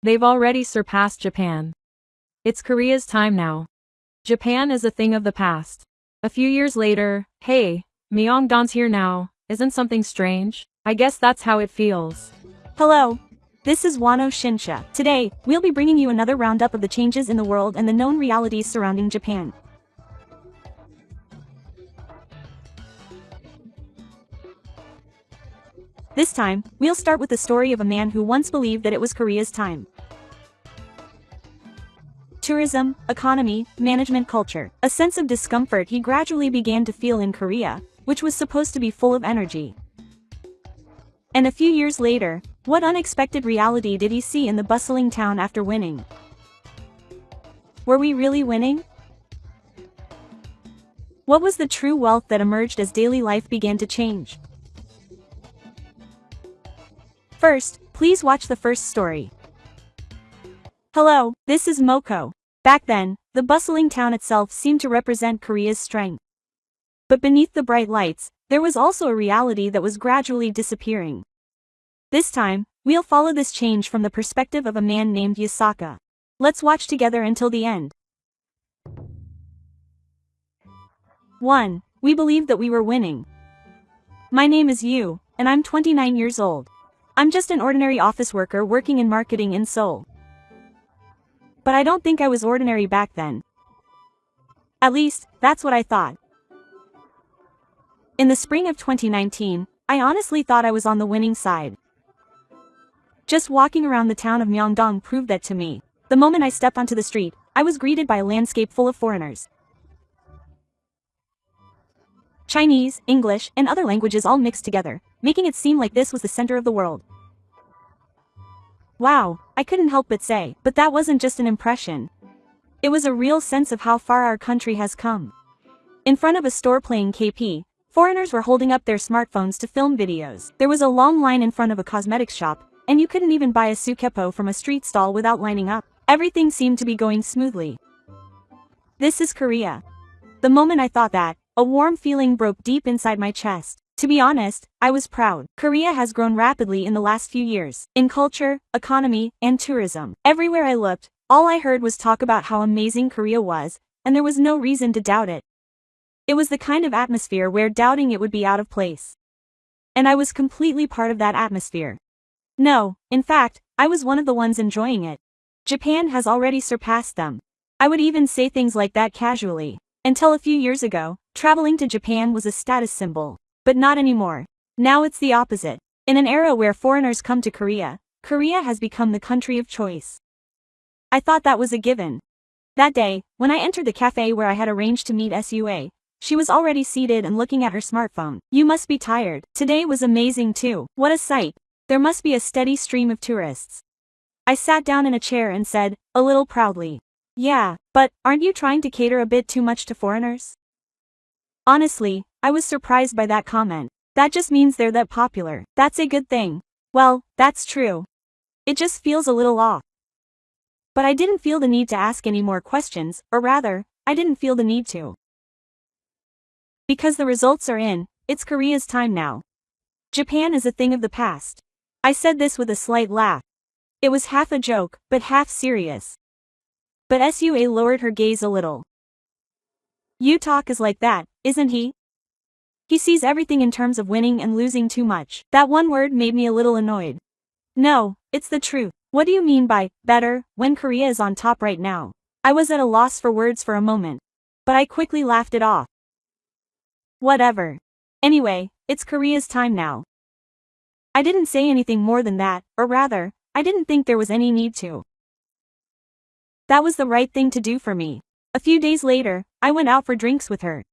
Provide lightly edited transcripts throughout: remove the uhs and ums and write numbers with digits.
They've already surpassed Japan. It's Korea's time now. Japan is a thing of the past. A few years later, hey, Myeongdong's here now, isn't something strange? I guess that's how it feels. Hello. This is Wano Shinsha. Today, we'll be bringing you another roundup of the changes in the world and the known realities surrounding Japan. This time, we'll start with the story of a man who once believed that it was Korea's time. Tourism, economy, management culture. A sense of discomfort he gradually began to feel in Korea, which was supposed to be full of energy. And a few years later, what unexpected reality did he see in the bustling town after winning? Were we really winning? What was the true wealth that emerged as daily life began to change? First, please watch the first story. Hello, this is Moko. Back then, the bustling town itself seemed to represent Korea's strength. But beneath the bright lights, there was also a reality that was gradually disappearing. This time, we'll follow this change from the perspective of a man named Yasaka. Let's watch together until the end. 1. We believed that we were winning. My name is Yu, and I'm 29 years old. I'm just an ordinary office worker working in marketing in Seoul. But I don't think I was ordinary back then. At least, that's what I thought. In the spring of 2019, I honestly thought I was on the winning side. Just walking around the town of Myeongdong proved that to me. The moment I stepped onto the street, I was greeted by a landscape full of foreigners. Chinese, English, and other languages all mixed together, making it seem like this was the center of the world. Wow, I couldn't help but say, but that wasn't just an impression. It was a real sense of how far our country has come. In front of a store playing KP, foreigners were holding up their smartphones to film videos. There was a long line in front of a cosmetics shop, and you couldn't even buy a sukepo from a street stall without lining up. Everything seemed to be going smoothly. This is Korea. The moment I thought that, a warm feeling broke deep inside my chest. To be honest, I was proud. Korea has grown rapidly in the last few years. In culture, economy, and tourism. Everywhere I looked, all I heard was talk about how amazing Korea was, and there was no reason to doubt it. It was the kind of atmosphere where doubting it would be out of place. And I was completely part of that atmosphere. No, in fact, I was one of the ones enjoying it. Japan has already surpassed them. I would even say things like that casually. Until a few years ago, traveling to Japan was a status symbol. But not anymore. Now it's the opposite. In an era where foreigners come to Korea, Korea has become the country of choice. I thought that was a given. That day, when I entered the cafe where I had arranged to meet Sua, she was already seated and looking at her smartphone. You must be tired. Today was amazing too. What a sight. There must be a steady stream of tourists. I sat down in a chair and said, a little proudly. Yeah, but aren't you trying to cater a bit too much to foreigners? Honestly, I was surprised by that comment. That just means they're that popular. That's a good thing. Well, that's true. It just feels a little off. But I didn't feel the need to ask any more questions, or rather, I didn't feel the need to. Because the results are in, it's Korea's time now. Japan is a thing of the past. I said this with a slight laugh. It was half a joke, but half serious. But Sua lowered her gaze a little. Yu talk is like that, isn't he? He sees everything in terms of winning and losing too much. That one word made me a little annoyed. No, it's the truth. What do you mean by better when Korea is on top right now? I was at a loss for words for a moment. But I quickly laughed it off. Whatever. Anyway, it's Korea's time now. I didn't say anything more than that, or rather, I didn't think there was any need to. That was the right thing to do for me. A few days later, I went out for drinks with her.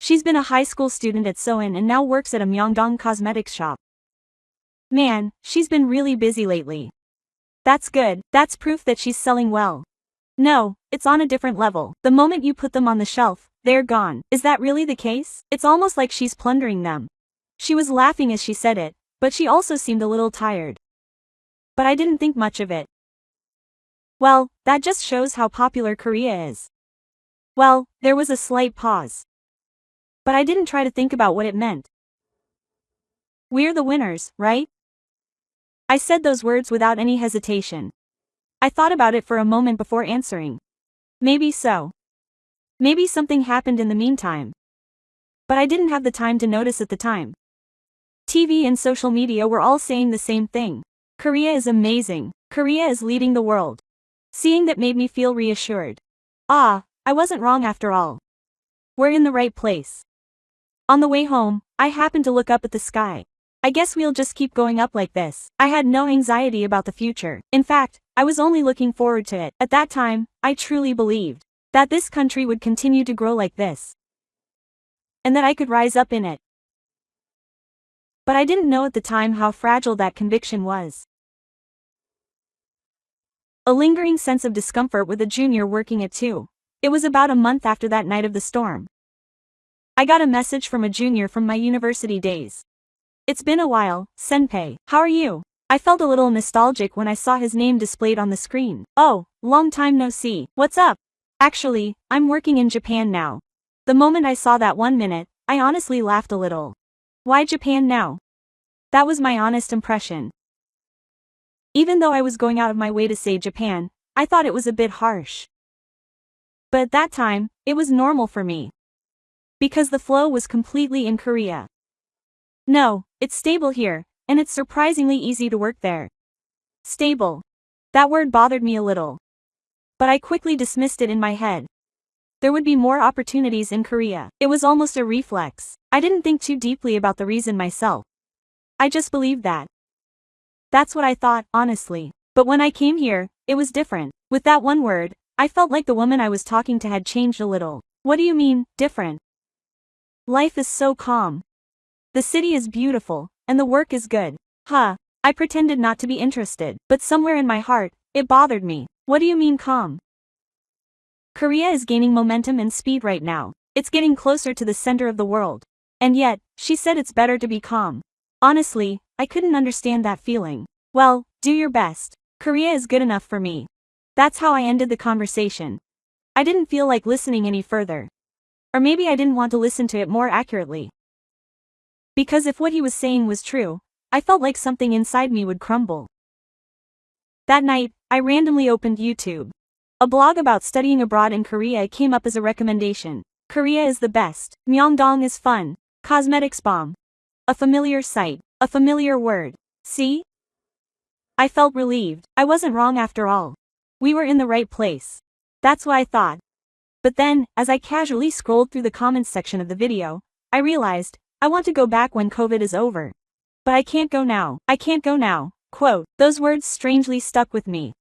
She's been a high school student at Seoul and now works at a Myeongdong cosmetics shop. Man, she's been really busy lately. That's good. That's proof that she's selling well. No, it's on a different level. The moment you put them on the shelf, they're gone. Is that really the case? It's almost like she's plundering them. She was laughing as she said it, but she also seemed a little tired. But I didn't think much of it. Well, that just shows how popular Korea is. Well, there was a slight pause. But I didn't try to think about what it meant. We're the winners, right? I said those words without any hesitation. I thought about it for a moment before answering. Maybe so. Maybe something happened in the meantime. But I didn't have the time to notice at the time. TV and social media were all saying the same thing. Korea is amazing. Korea is leading the world. Seeing that made me feel reassured. Ah, I wasn't wrong after all. We're in the right place. On the way home, I happened to look up at the sky. I guess we'll just keep going up like this. I had no anxiety about the future. In fact, I was only looking forward to it. At that time, I truly believed that this country would continue to grow like this. And that I could rise up in it. But I didn't know at the time how fragile that conviction was. A lingering sense of discomfort with a junior working at 2. It was about a month after that night of the storm. I got a message from a junior from my university days. It's been a while, Senpei. How are you? I felt a little nostalgic when I saw his name displayed on the screen. Oh, long time no see. What's up? Actually, I'm working in Japan now. The moment I saw that 1 minute, I honestly laughed a little. Why Japan now? That was my honest impression. Even though I was going out of my way to say Japan, I thought it was a bit harsh. But at that time, it was normal for me. Because the flow was completely in Korea. No, it's stable here, and it's surprisingly easy to work there. Stable. That word bothered me a little. But I quickly dismissed it in my head. There would be more opportunities in Korea. It was almost a reflex. I didn't think too deeply about the reason myself. I just believed that. That's what I thought, honestly. But when I came here, it was different. With that one word, I felt like the woman I was talking to had changed a little. What do you mean, different? Life is so calm. The city is beautiful, and the work is good. Huh. I pretended not to be interested, but somewhere in my heart, it bothered me. What do you mean calm? Korea is gaining momentum and speed right now. It's getting closer to the center of the world. And yet, she said it's better to be calm. Honestly, I couldn't understand that feeling. Well, do your best. Korea is good enough for me. That's how I ended the conversation. I didn't feel like listening any further. Or maybe I didn't want to listen to it more accurately. Because if what he was saying was true, I felt like something inside me would crumble. That night, I randomly opened YouTube. A blog about studying abroad in Korea came up as a recommendation. Korea is the best. Myeongdong is fun. Cosmetics bomb. A familiar sight. A familiar word. See? I felt relieved. I wasn't wrong after all. We were in the right place. That's what I thought. But then, as I casually scrolled through the comments section of the video, I realized, I want to go back when COVID is over. But I can't go now. I can't go now. Quote, those words strangely stuck with me.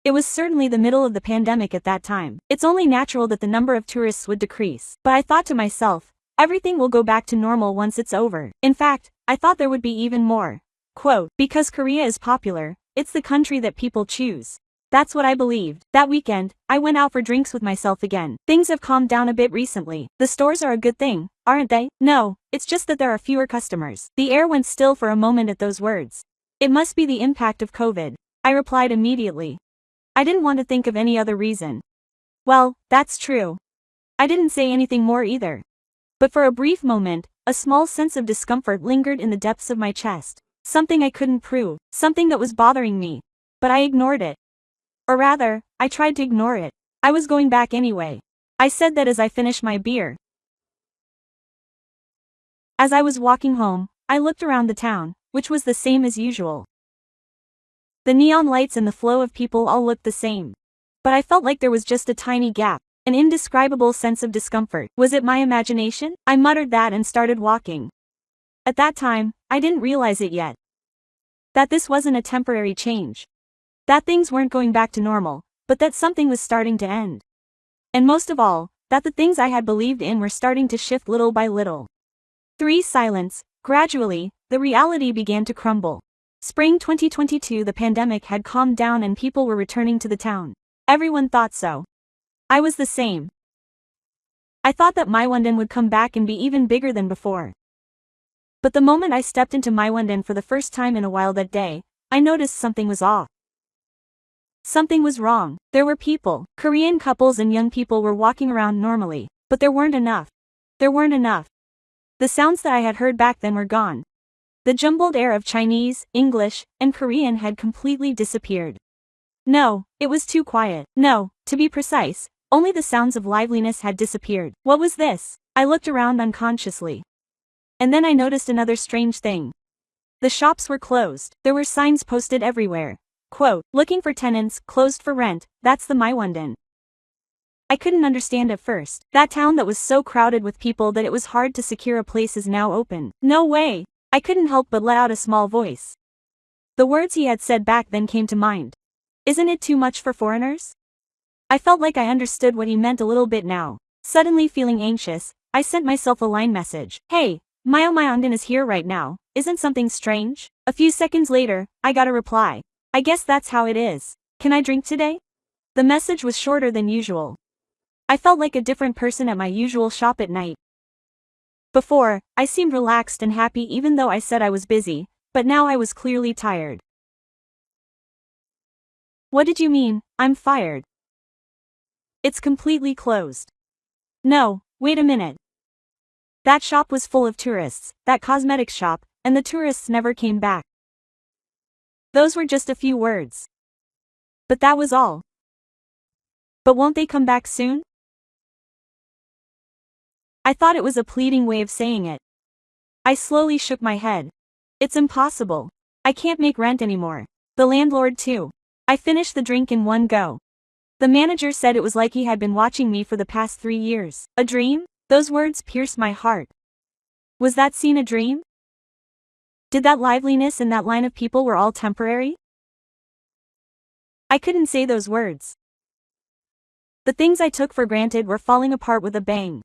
It was certainly the middle of the pandemic at that time. It's only natural that the number of tourists would decrease. But I thought to myself, everything will go back to normal once it's over. In fact, I thought there would be even more. Quote, because Korea is popular, it's the country that people choose. That's what I believed. That weekend, I went out for drinks with myself again. Things have calmed down a bit recently. The stores are a good thing, aren't they? No, it's just that there are fewer customers. The air went still for a moment at those words. It must be the impact of COVID. I replied immediately. I didn't want to think of any other reason. Well, that's true. I didn't say anything more either. But for a brief moment, a small sense of discomfort lingered in the depths of my chest. Something I couldn't prove. Something that was bothering me. But I ignored it. Or rather, I tried to ignore it. I was going back anyway. I said that as I finished my beer. As I was walking home, I looked around the town, which was the same as usual. The neon lights and the flow of people all looked the same. But I felt like there was just a tiny gap, an indescribable sense of discomfort. Was it my imagination? I muttered that and started walking. At that time, I didn't realize it yet. That this wasn't a temporary change. That things weren't going back to normal, but that something was starting to end. And most of all, that the things I had believed in were starting to shift little by little. 3. Silence. Gradually, the reality began to crumble. Spring 2022, the pandemic had calmed down and people were returning to the town. Everyone thought so. I was the same. I thought that Myeongdong would come back and be even bigger than before. But the moment I stepped into Myeongdong for the first time in a while that day, I noticed something was off. Something was wrong. There were people, Korean couples and young people were walking around normally, but there weren't enough. There weren't enough. The sounds that I had heard back then were gone. The jumbled air of Chinese, English, and Korean had completely disappeared. No, it was too quiet. No, to be precise, only the sounds of liveliness had disappeared. What was this? I looked around unconsciously. And then I noticed another strange thing. The shops were closed. There were signs posted everywhere. Quote, looking for tenants, closed for rent, that's the Maiwondan. I couldn't understand at first. That town that was so crowded with people that it was hard to secure a place is now open. No way! I couldn't help but let out a small voice. The words he had said back then came to mind. Isn't it too much for foreigners? I felt like I understood what he meant a little bit now. Suddenly feeling anxious, I sent myself a line message. Hey, Maiwondan is here right now, isn't something strange? A few seconds later, I got a reply. I guess that's how it is. Can I drink today? The message was shorter than usual. I felt like a different person at my usual shop at night. Before, I seemed relaxed and happy even though I said I was busy, but now I was clearly tired. What did you mean, I'm fired? It's completely closed. No, wait a minute. That shop was full of tourists, that cosmetics shop, and the tourists never came back. Those were just a few words. But that was all. But won't they come back soon? I thought it was a pleading way of saying it. I slowly shook my head. It's impossible. I can't make rent anymore. The landlord too. I finished the drink in one go. The manager said it was like he had been watching me for the past 3 years. A dream? Those words pierced my heart. Was that scene a dream? Did that liveliness and that line of people were all temporary? I couldn't say those words. The things I took for granted were falling apart with a bang.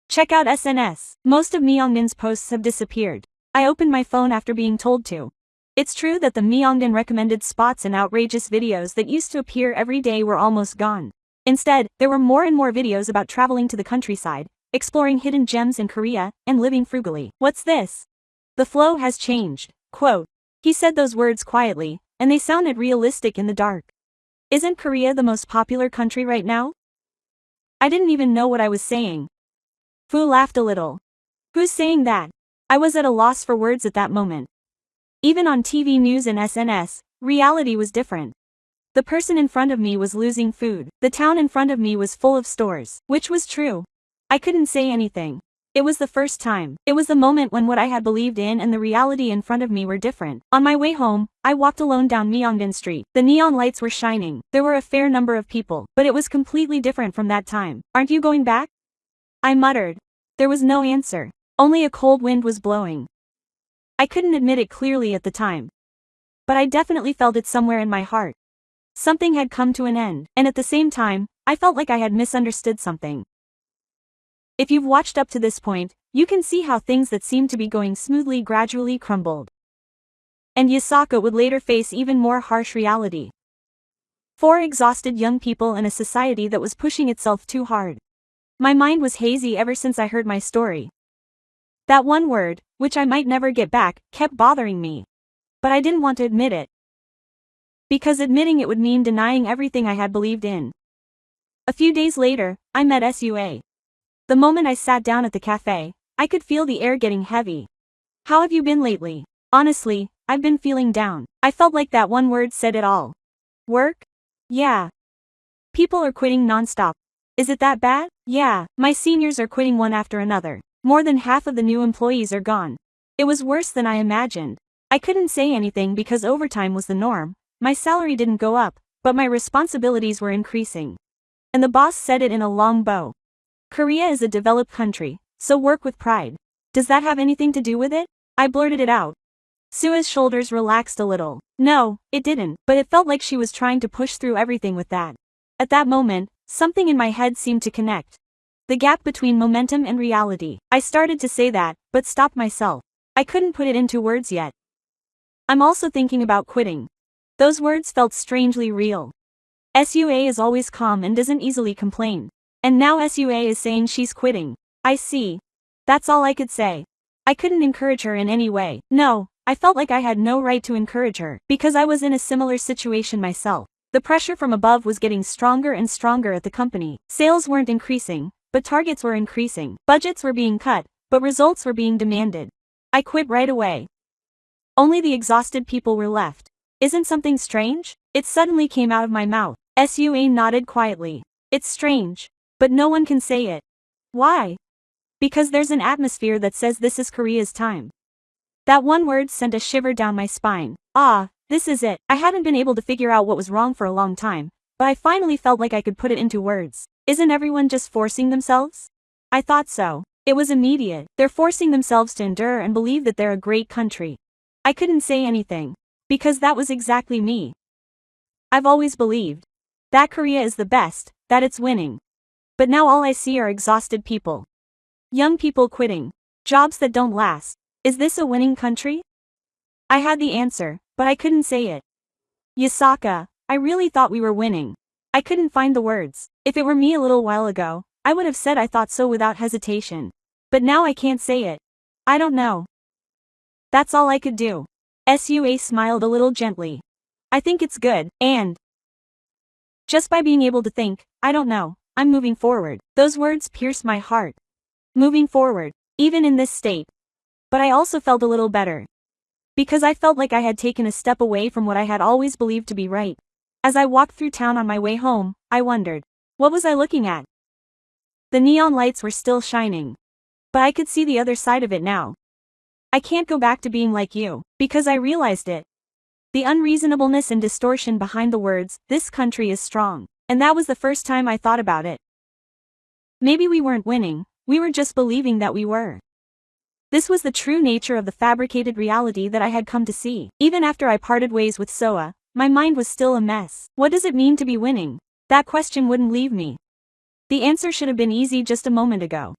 Check out SNS. Most of Myeongdon's posts have disappeared. I opened my phone after being told to. It's true that the Myeongdon recommended spots and outrageous videos that used to appear every day were almost gone. Instead, there were more and more videos about traveling to the countryside, exploring hidden gems in Korea, and living frugally. What's this? The flow has changed. Quote. He said those words quietly, and they sounded realistic in the dark. Isn't Korea the most popular country right now? I didn't even know what I was saying. Fu laughed a little. Who's saying that? I was at a loss for words at that moment. Even on TV news and SNS, reality was different. The person in front of me was losing food. The town in front of me was full of stores, which was true. I couldn't say anything. It was the first time. It was the moment when what I had believed in and the reality in front of me were different. On my way home, I walked alone down Myeongdon Street. The neon lights were shining. There were a fair number of people, but it was completely different from that time. Aren't you going back? I muttered. There was no answer. Only a cold wind was blowing. I couldn't admit it clearly at the time. But I definitely felt it somewhere in my heart. Something had come to an end, and at the same time, I felt like I had misunderstood something. If you've watched up to this point, you can see how things that seemed to be going smoothly gradually crumbled. And Yasaka would later face even more harsh reality. 4 exhausted young people in a society that was pushing itself too hard. My mind was hazy ever since I heard my story. That one word, which I might never get back, kept bothering me. But I didn't want to admit it. Because admitting it would mean denying everything I had believed in. A few days later, I met Sua. The moment I sat down at the cafe, I could feel the air getting heavy. How have you been lately? Honestly, I've been feeling down. I felt like that one word said it all. Work? Yeah. People are quitting non-stop. Is it that bad? Yeah, my seniors are quitting one after another. More than half of the new employees are gone. It was worse than I imagined. I couldn't say anything because overtime was the norm. My salary didn't go up, but my responsibilities were increasing. And the boss said it in a long bow. Korea is a developed country, so work with pride. Does that have anything to do with it? I blurted it out. Sua's shoulders relaxed a little. No, it didn't, but it felt like she was trying to push through everything with that. At that moment, something in my head seemed to connect. The gap between momentum and reality. I started to say that, but stopped myself. I couldn't put it into words yet. I'm also thinking about quitting. Those words felt strangely real. Sua is always calm and doesn't easily complain. And now Sua is saying she's quitting. I see. That's all I could say. I couldn't encourage her in any way. No, I felt like I had no right to encourage her, because I was in a similar situation myself. The pressure from above was getting stronger and stronger at the company. Sales weren't increasing, but targets were increasing. Budgets were being cut, but results were being demanded. I quit right away. Only the exhausted people were left. Isn't something strange? It suddenly came out of my mouth. Sua nodded quietly. It's strange. But no one can say it. Why? Because there's an atmosphere that says this is Korea's time. That one word sent a shiver down my spine. Ah, this is it. I hadn't been able to figure out what was wrong for a long time, but I finally felt like I could put it into words. Isn't everyone just forcing themselves? I thought so. It was immediate. They're forcing themselves to endure and believe that they're a great country. I couldn't say anything. Because that was exactly me. I've always believed that Korea is the best, that it's winning. But now all I see are exhausted people. Young people quitting. Jobs that don't last. Is this a winning country? I had the answer, but I couldn't say it. Yasaka, I really thought we were winning. I couldn't find the words. If it were me a little while ago, I would have said I thought so without hesitation. But now I can't say it. I don't know. That's all I could do. Sua smiled a little gently. I think it's good, and just by being able to think, I don't know, I'm moving forward. Those words pierced my heart. Moving forward, even in this state. But I also felt a little better. Because I felt like I had taken a step away from what I had always believed to be right. As I walked through town on my way home, I wondered, what was I looking at? The neon lights were still shining. But I could see the other side of it now. I can't go back to being like you, because I realized it. The unreasonableness and distortion behind the words, this country is strong. And that was the first time I thought about it. Maybe we weren't winning, we were just believing that we were. This was the true nature of the fabricated reality that I had come to see. Even after I parted ways with Soa, my mind was still a mess. What does it mean to be winning? That question wouldn't leave me. The answer should have been easy just a moment ago.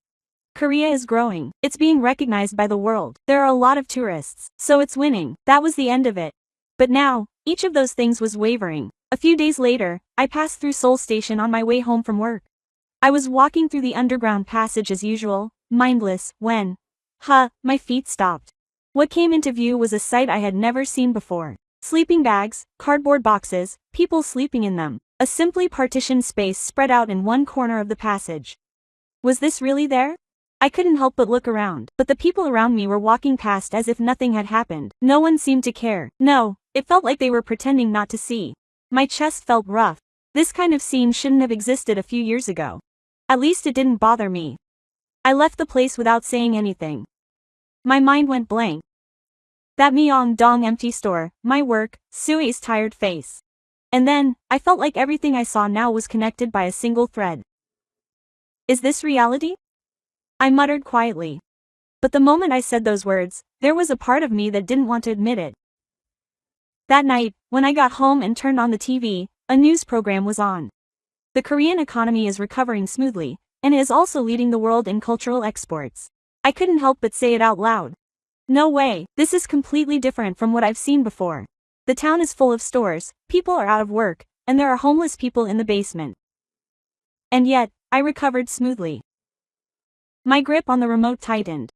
Korea is growing. It's being recognized by the world. There are a lot of tourists. So it's winning. That was the end of it. But now, each of those things was wavering. A few days later, I passed through Seoul Station on my way home from work. I was walking through the underground passage as usual, mindless, when, my feet stopped. What came into view was a sight I had never seen before. Sleeping bags, cardboard boxes, people sleeping in them. A simply partitioned space spread out in one corner of the passage. Was this really there? I couldn't help but look around, but the people around me were walking past as if nothing had happened. No one seemed to care. No, it felt like they were pretending not to see. My chest felt rough. This kind of scene shouldn't have existed a few years ago. At least it didn't bother me. I left the place without saying anything. My mind went blank. That Myeongdong empty store, my work, Sui's tired face. And then, I felt like everything I saw now was connected by a single thread. Is this reality? I muttered quietly. But the moment I said those words, there was a part of me that didn't want to admit it. That night, when I got home and turned on the TV, a news program was on. The Korean economy is recovering smoothly, and it is also leading the world in cultural exports. I couldn't help but say it out loud. No way, this is completely different from what I've seen before. The town is full of stores, people are out of work, and there are homeless people in the basement. And yet, I recovered smoothly. My grip on the remote tightened.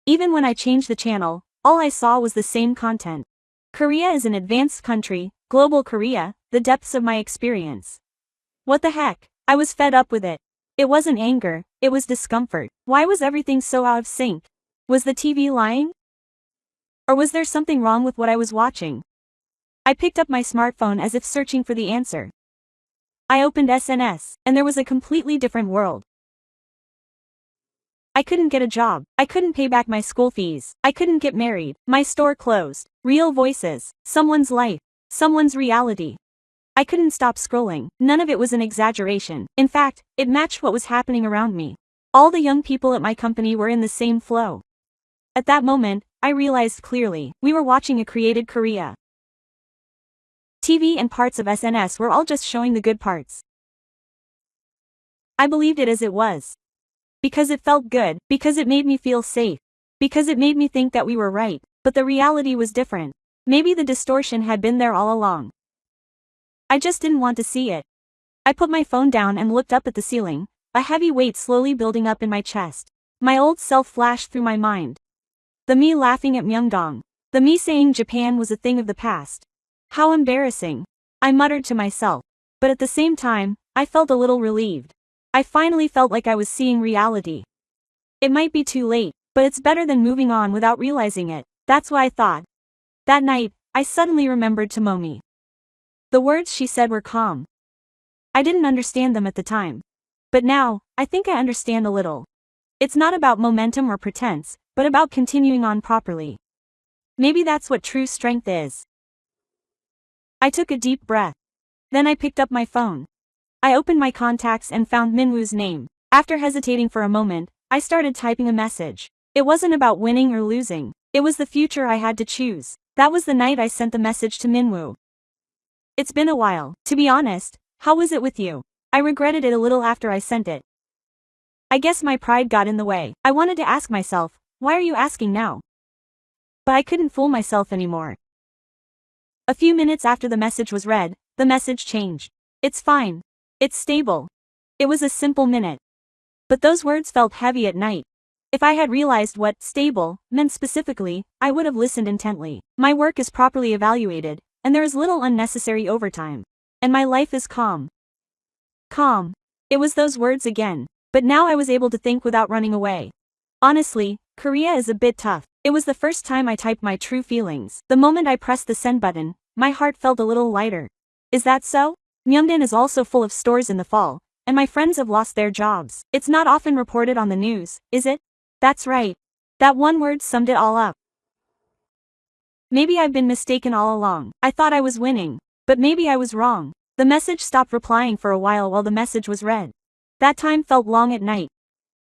Even when I changed the channel, all I saw was the same content. Korea is an advanced country, global Korea, the depths of my experience. What the heck? I was fed up with it. It wasn't anger, it was discomfort. Why was everything so out of sync? Was the TV lying? Or was there something wrong with what I was watching? I picked up my smartphone as if searching for the answer. I opened SNS, and there was a completely different world. I couldn't get a job. I couldn't pay back my school fees. I couldn't get married. My store closed. Real voices. Someone's life. Someone's reality. I couldn't stop scrolling. None of it was an exaggeration. In fact, it matched what was happening around me. All the young people at my company were in the same flow. At that moment, I realized clearly, we were watching a created Korea. TV and parts of SNS were all just showing the good parts. I believed it as it was. Because it felt good, because it made me feel safe, because it made me think that we were right, but the reality was different. Maybe the distortion had been there all along. I just didn't want to see it. I put my phone down and looked up at the ceiling, a heavy weight slowly building up in my chest. My old self flashed through my mind. The me laughing at Myeongdong. The me saying Japan was a thing of the past. How embarrassing. I muttered to myself. But at the same time, I felt a little relieved. I finally felt like I was seeing reality. It might be too late, but it's better than moving on without realizing it. That's what I thought. That night, I suddenly remembered Tomomi. The words she said were calm. I didn't understand them at the time. But now, I think I understand a little. It's not about momentum or pretense, but about continuing on properly. Maybe that's what true strength is. I took a deep breath. Then I picked up my phone. I opened my contacts and found Minwoo's name. After hesitating for a moment, I started typing a message. It wasn't about winning or losing. It was the future I had to choose. That was the night I sent the message to Minwoo. It's been a while. To be honest, how was it with you? I regretted it a little after I sent it. I guess my pride got in the way. I wanted to ask myself, why are you asking now? But I couldn't fool myself anymore. A few minutes after the message was read, the message changed. It's fine. It's stable. It was a simple minute. But those words felt heavy at night. If I had realized what stable meant specifically, I would have listened intently. My work is properly evaluated, and there is little unnecessary overtime. And my life is calm. Calm. It was those words again. But now I was able to think without running away. Honestly, Korea is a bit tough. It was the first time I typed my true feelings. The moment I pressed the send button, my heart felt a little lighter. Is that so? Myeongdong is also full of stores in the fall, and my friends have lost their jobs. It's not often reported on the news, is it? That's right. That one word summed it all up. Maybe I've been mistaken all along. I thought I was winning. But maybe I was wrong. The message stopped replying for a while the message was read. That time felt long at night.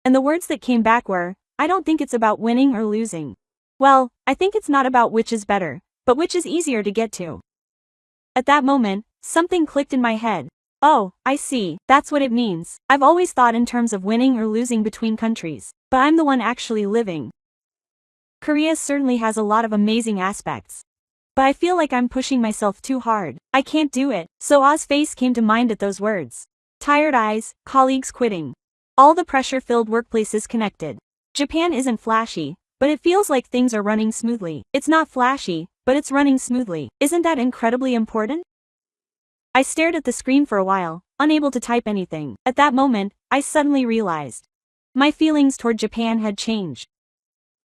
And the words that came back were, I don't think it's about winning or losing. Well, I think it's not about which is better, but which is easier to get to. At that moment, something clicked in my head. Oh, I see, that's what it means. I've always thought in terms of winning or losing between countries, but I'm the one actually living. Korea certainly has a lot of amazing aspects. But I feel like I'm pushing myself too hard. I can't do it. So Ah's face came to mind at those words. Tired eyes, colleagues quitting. All the pressure-filled workplaces connected. Japan isn't flashy, but it feels like things are running smoothly. It's not flashy, but it's running smoothly. Isn't that incredibly important? I stared at the screen for a while, unable to type anything. At that moment, I suddenly realized. My feelings toward Japan had changed.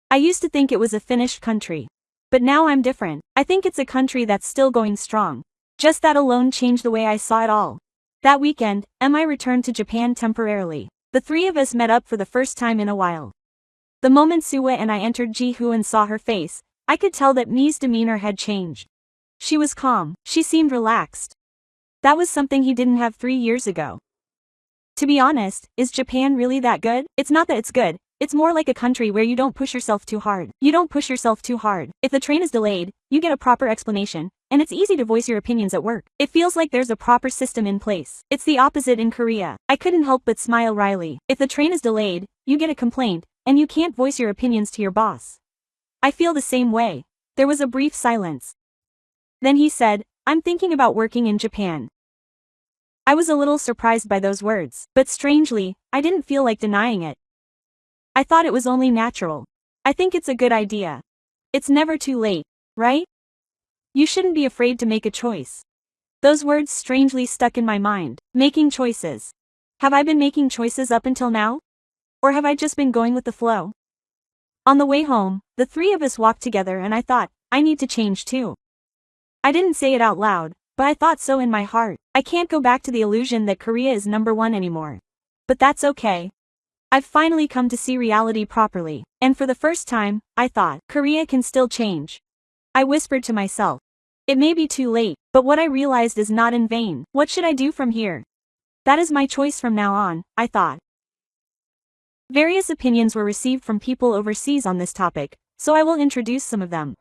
I used to think it was a finished country. But now I'm different. I think it's a country that's still going strong. Just that alone changed the way I saw it all. That weekend, I returned to Japan temporarily. The three of us met up for the first time in a while. The moment Suwa and I entered Ji-hoo and saw her face, I could tell that Mi's demeanor had changed. She was calm. She seemed relaxed. That was something he didn't have 3 years ago. To be honest, is Japan really that good? It's not that it's good. It's more like a country where you don't push yourself too hard. You don't push yourself too hard. If the train is delayed, you get a proper explanation, and it's easy to voice your opinions at work. It feels like there's a proper system in place. It's the opposite in Korea. I couldn't help but smile wryly. If the train is delayed, you get a complaint, and you can't voice your opinions to your boss. I feel the same way. There was a brief silence. Then he said, I'm thinking about working in Japan. I was a little surprised by those words, but strangely, I didn't feel like denying it. I thought it was only natural. I think it's a good idea. It's never too late, right? You shouldn't be afraid to make a choice. Those words strangely stuck in my mind. Making choices. Have I been making choices up until now? Or have I just been going with the flow? On the way home, the three of us walked together and I thought, I need to change too. I didn't say it out loud, but I thought so in my heart. I can't go back to the illusion that Korea is number one anymore. But that's okay. I've finally come to see reality properly, and for the first time, I thought, Korea can still change. I whispered to myself. It may be too late, but what I realized is not in vain. What should I do from here? That is my choice from now on, I thought. Various opinions were received from people overseas on this topic, so I will introduce some of them.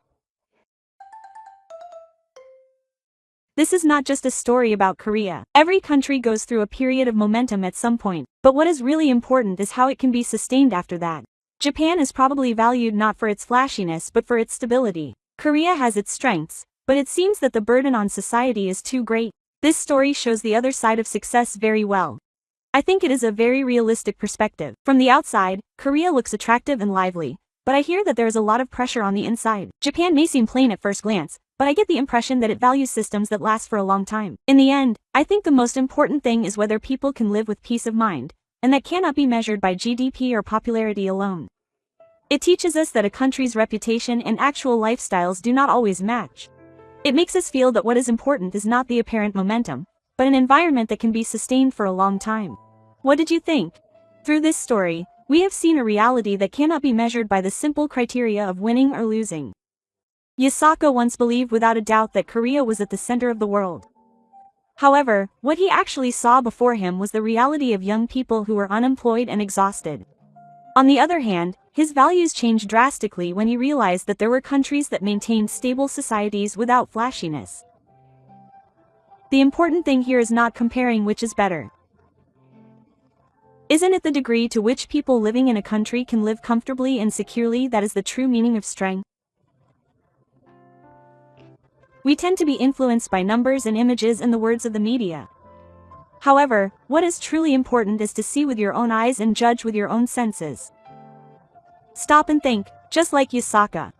This is not just a story about Korea. Every country goes through a period of momentum at some point, but what is really important is how it can be sustained after that. Japan is probably valued not for its flashiness but for its stability. Korea has its strengths, but it seems that the burden on society is too great. This story shows the other side of success very well. I think it is a very realistic perspective. From the outside, Korea looks attractive and lively, but I hear that there is a lot of pressure on the inside. Japan may seem plain at first glance, but I get the impression that it values systems that last for a long time. In the end, I think the most important thing is whether people can live with peace of mind, and that cannot be measured by GDP or popularity alone. It teaches us that a country's reputation and actual lifestyles do not always match. It makes us feel that what is important is not the apparent momentum, but an environment that can be sustained for a long time. What did you think? Through this story, we have seen a reality that cannot be measured by the simple criteria of winning or losing. Yasaka once believed without a doubt that Korea was at the center of the world. However, what he actually saw before him was the reality of young people who were unemployed and exhausted. On the other hand, his values changed drastically when he realized that there were countries that maintained stable societies without flashiness. The important thing here is not comparing which is better. Isn't it the degree to which people living in a country can live comfortably and securely that is the true meaning of strength? We tend to be influenced by numbers and images and the words of the media. However, what is truly important is to see with your own eyes and judge with your own senses. Stop and think, just like Yasaka.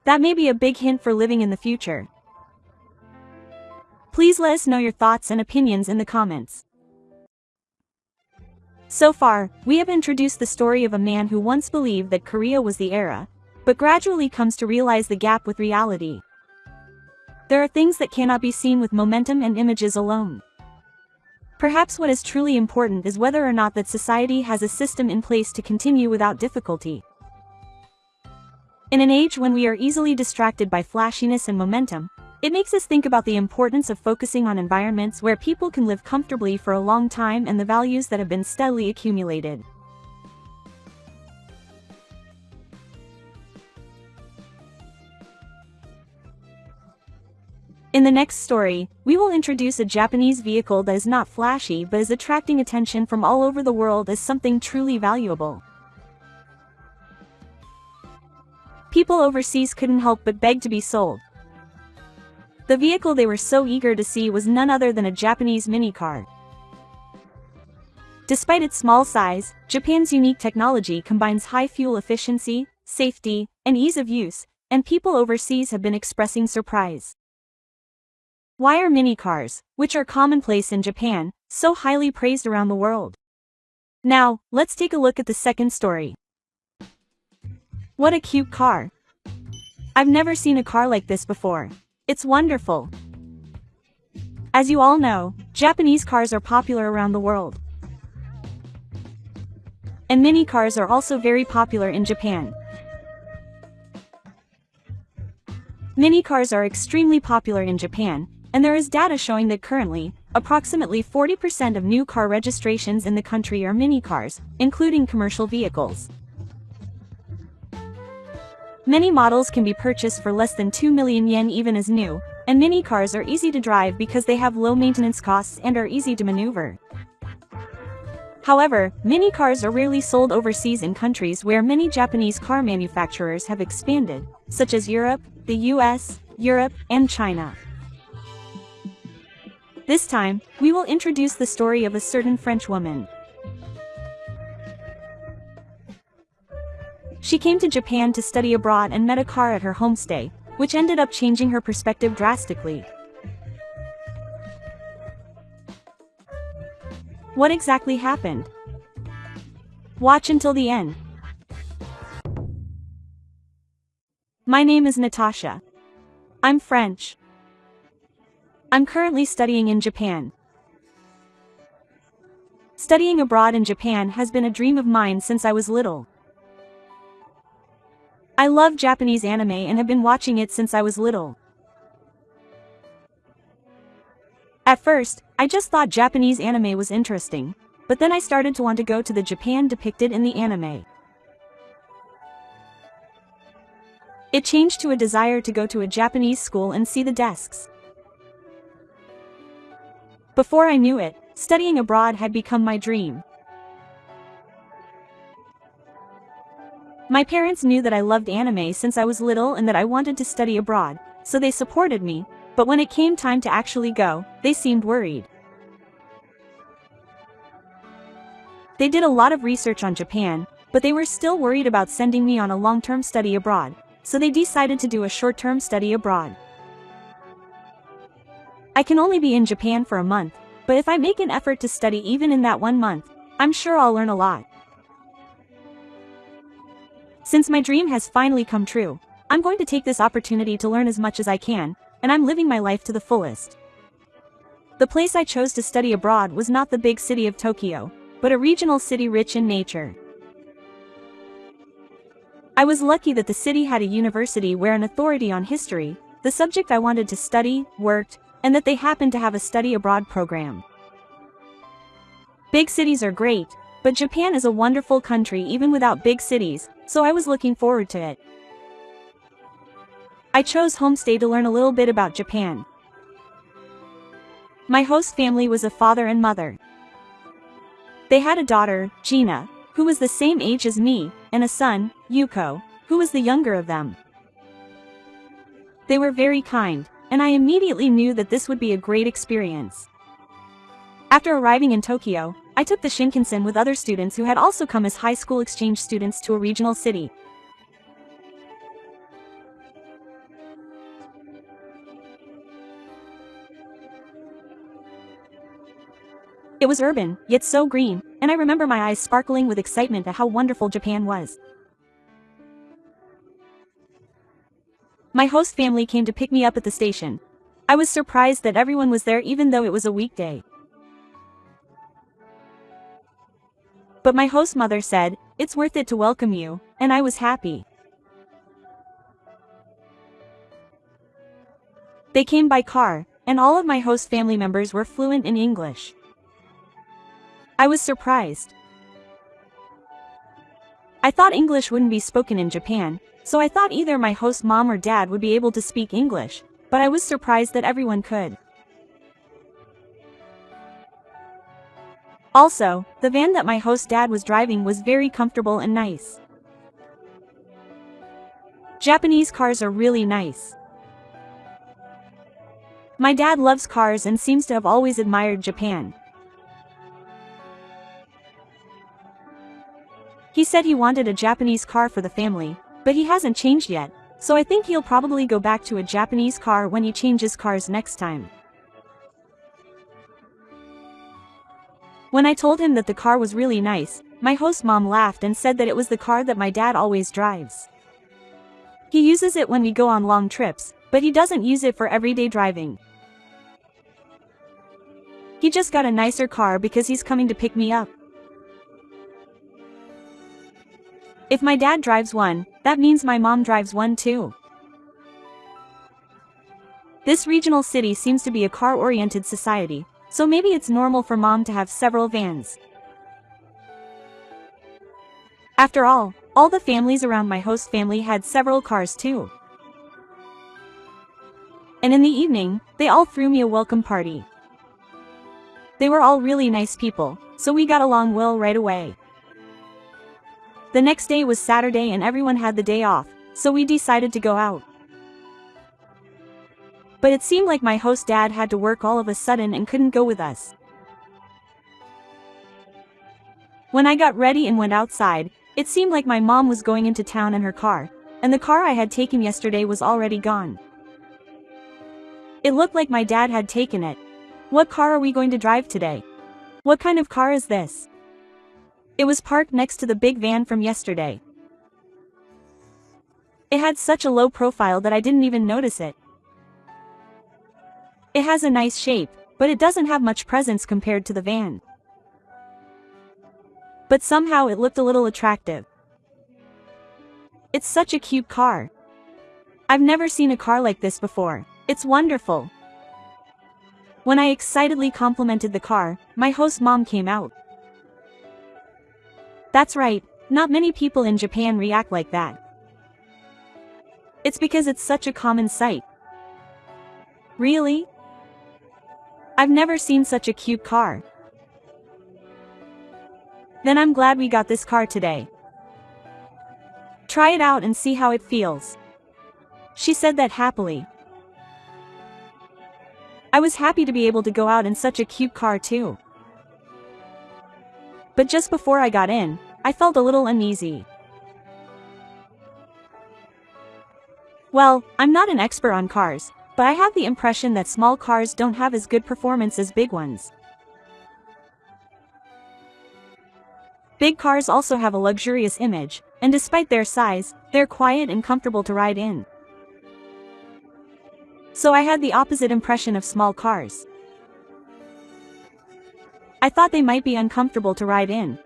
That may be a big hint for living in the future. Please let us know your thoughts and opinions in the comments. So far, we have introduced the story of a man who once believed that Korea was the era, but gradually comes to realize the gap with reality. There are things that cannot be seen with momentum and images alone. Perhaps what is truly important is whether or not that society has a system in place to continue without difficulty. In an age when we are easily distracted by flashiness and momentum, it makes us think about the importance of focusing on environments where people can live comfortably for a long time and the values that have been steadily accumulated. In the next story, we will introduce a Japanese vehicle that is not flashy but is attracting attention from all over the world as something truly valuable. People overseas couldn't help but beg to be sold. The vehicle they were so eager to see was none other than a Japanese minicar. Despite its small size, Japan's unique technology combines high fuel efficiency, safety, and ease of use, and people overseas have been expressing surprise. Why are minicars, which are commonplace in Japan, so highly praised around the world? Now, let's take a look at the second story. What a cute car! I've never seen a car like this before. It's wonderful. As you all know, Japanese cars are popular around the world. And minicars are also very popular in Japan. Minicars are extremely popular in Japan, and there is data showing that currently, approximately 40% of new car registrations in the country are minicars, including commercial vehicles. Many models can be purchased for less than 2 million yen even as new, and minicars are easy to drive because they have low maintenance costs and are easy to maneuver. However, minicars are rarely sold overseas in countries where many Japanese car manufacturers have expanded, such as Europe, the US, Europe, and China. This time, we will introduce the story of a certain French woman. She came to Japan to study abroad and met a car at her homestay, which ended up changing her perspective drastically. What exactly happened? Watch until the end. My name is Natasha. I'm French. I'm currently studying in Japan. Studying abroad in Japan has been a dream of mine since I was little. I love Japanese anime and have been watching it since I was little. At first, I just thought Japanese anime was interesting, but then I started to want to go to the Japan depicted in the anime. It changed to a desire to go to a Japanese school and see the desks. Before I knew it, studying abroad had become my dream. My parents knew that I loved anime since I was little and that I wanted to study abroad, so they supported me, but when it came time to actually go, they seemed worried. They did a lot of research on Japan, but they were still worried about sending me on a long-term study abroad, so they decided to do a short-term study abroad. I can only be in Japan for a month, but if I make an effort to study even in that 1 month, I'm sure I'll learn a lot. Since my dream has finally come true, I'm going to take this opportunity to learn as much as I can, and I'm living my life to the fullest. The place I chose to study abroad was not the big city of Tokyo, but a regional city rich in nature. I was lucky that the city had a university where an authority on history, the subject I wanted to study, worked, and that they happened to have a study abroad program. Big cities are great, but Japan is a wonderful country even without big cities, so I was looking forward to it. I chose homestay to learn a little bit about Japan. My host family was a father and mother. They had a daughter, Gina, who was the same age as me, and a son, Yuko, who was the younger of them. They were very kind, and I immediately knew that this would be a great experience. After arriving in Tokyo, I took the Shinkansen with other students who had also come as high school exchange students to a regional city. It was urban, yet so green, and I remember my eyes sparkling with excitement at how wonderful Japan was. My host family came to pick me up at the station. I was surprised that everyone was there even though it was a weekday. But my host mother said, "It's worth it to welcome you," and I was happy. They came by car, and all of my host family members were fluent in English. I was surprised. I thought English wouldn't be spoken in Japan, so I thought either my host mom or dad would be able to speak English, but I was surprised that everyone could. Also, the van that my host dad was driving was very comfortable and nice. Japanese cars are really nice. My dad loves cars and seems to have always admired Japan. He said he wanted a Japanese car for the family, but he hasn't changed yet, so I think he'll probably go back to a Japanese car when he changes cars next time. When I told him that the car was really nice, my host mom laughed and said that it was the car that my dad always drives. He uses it when we go on long trips, but he doesn't use it for everyday driving. He just got a nicer car because he's coming to pick me up. If my dad drives one, that means my mom drives one too. This regional city seems to be a car-oriented society, so maybe it's normal for mom to have several vans. After all the families around my host family had several cars too. And in the evening, they all threw me a welcome party. They were all really nice people, so we got along well right away. The next day was Saturday and everyone had the day off, so we decided to go out. But it seemed like my host dad had to work all of a sudden and couldn't go with us. When I got ready and went outside, it seemed like my mom was going into town in her car, and the car I had taken yesterday was already gone. It looked like my dad had taken it. What car are we going to drive today? What kind of car is this? It was parked next to the big van from yesterday. It had such a low profile that I didn't even notice it. It has a nice shape, but it doesn't have much presence compared to the van. But somehow it looked a little attractive. It's such a cute car. I've never seen a car like this before. It's wonderful. When I excitedly complimented the car, my host mom came out. That's right, not many people in Japan react like that. It's because it's such a common sight. Really? I've never seen such a cute car. Then I'm glad we got this car today. Try it out and see how it feels. She said that happily. I was happy to be able to go out in such a cute car too. But just before I got in, I felt a little uneasy. Well, I'm not an expert on cars, but I have the impression that small cars don't have as good performance as big ones. Big cars also have a luxurious image, and despite their size, they're quiet and comfortable to ride in. So I had the opposite impression of small cars. I thought they might be uncomfortable to ride in.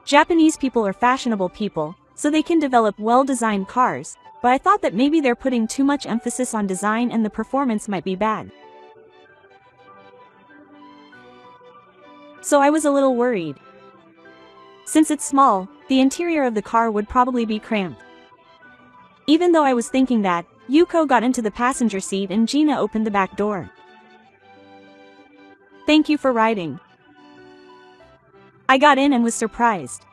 Japanese people are fashionable people, so they can develop well-designed cars, but I thought that maybe they're putting too much emphasis on design and the performance might be bad. So I was a little worried. Since it's small, the interior of the car would probably be cramped. Even though I was thinking that, Yuko got into the passenger seat and Gina opened the back door. Thank you for riding. I got in and was surprised.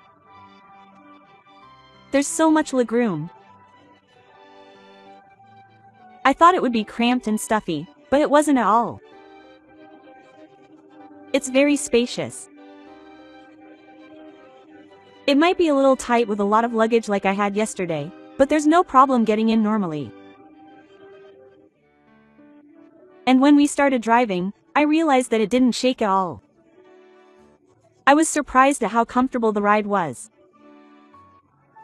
There's so much legroom. I thought it would be cramped and stuffy, but it wasn't at all. It's very spacious. It might be a little tight with a lot of luggage like I had yesterday, but there's no problem getting in normally. And when we started driving, I realized that it didn't shake at all. I was surprised at how comfortable the ride was.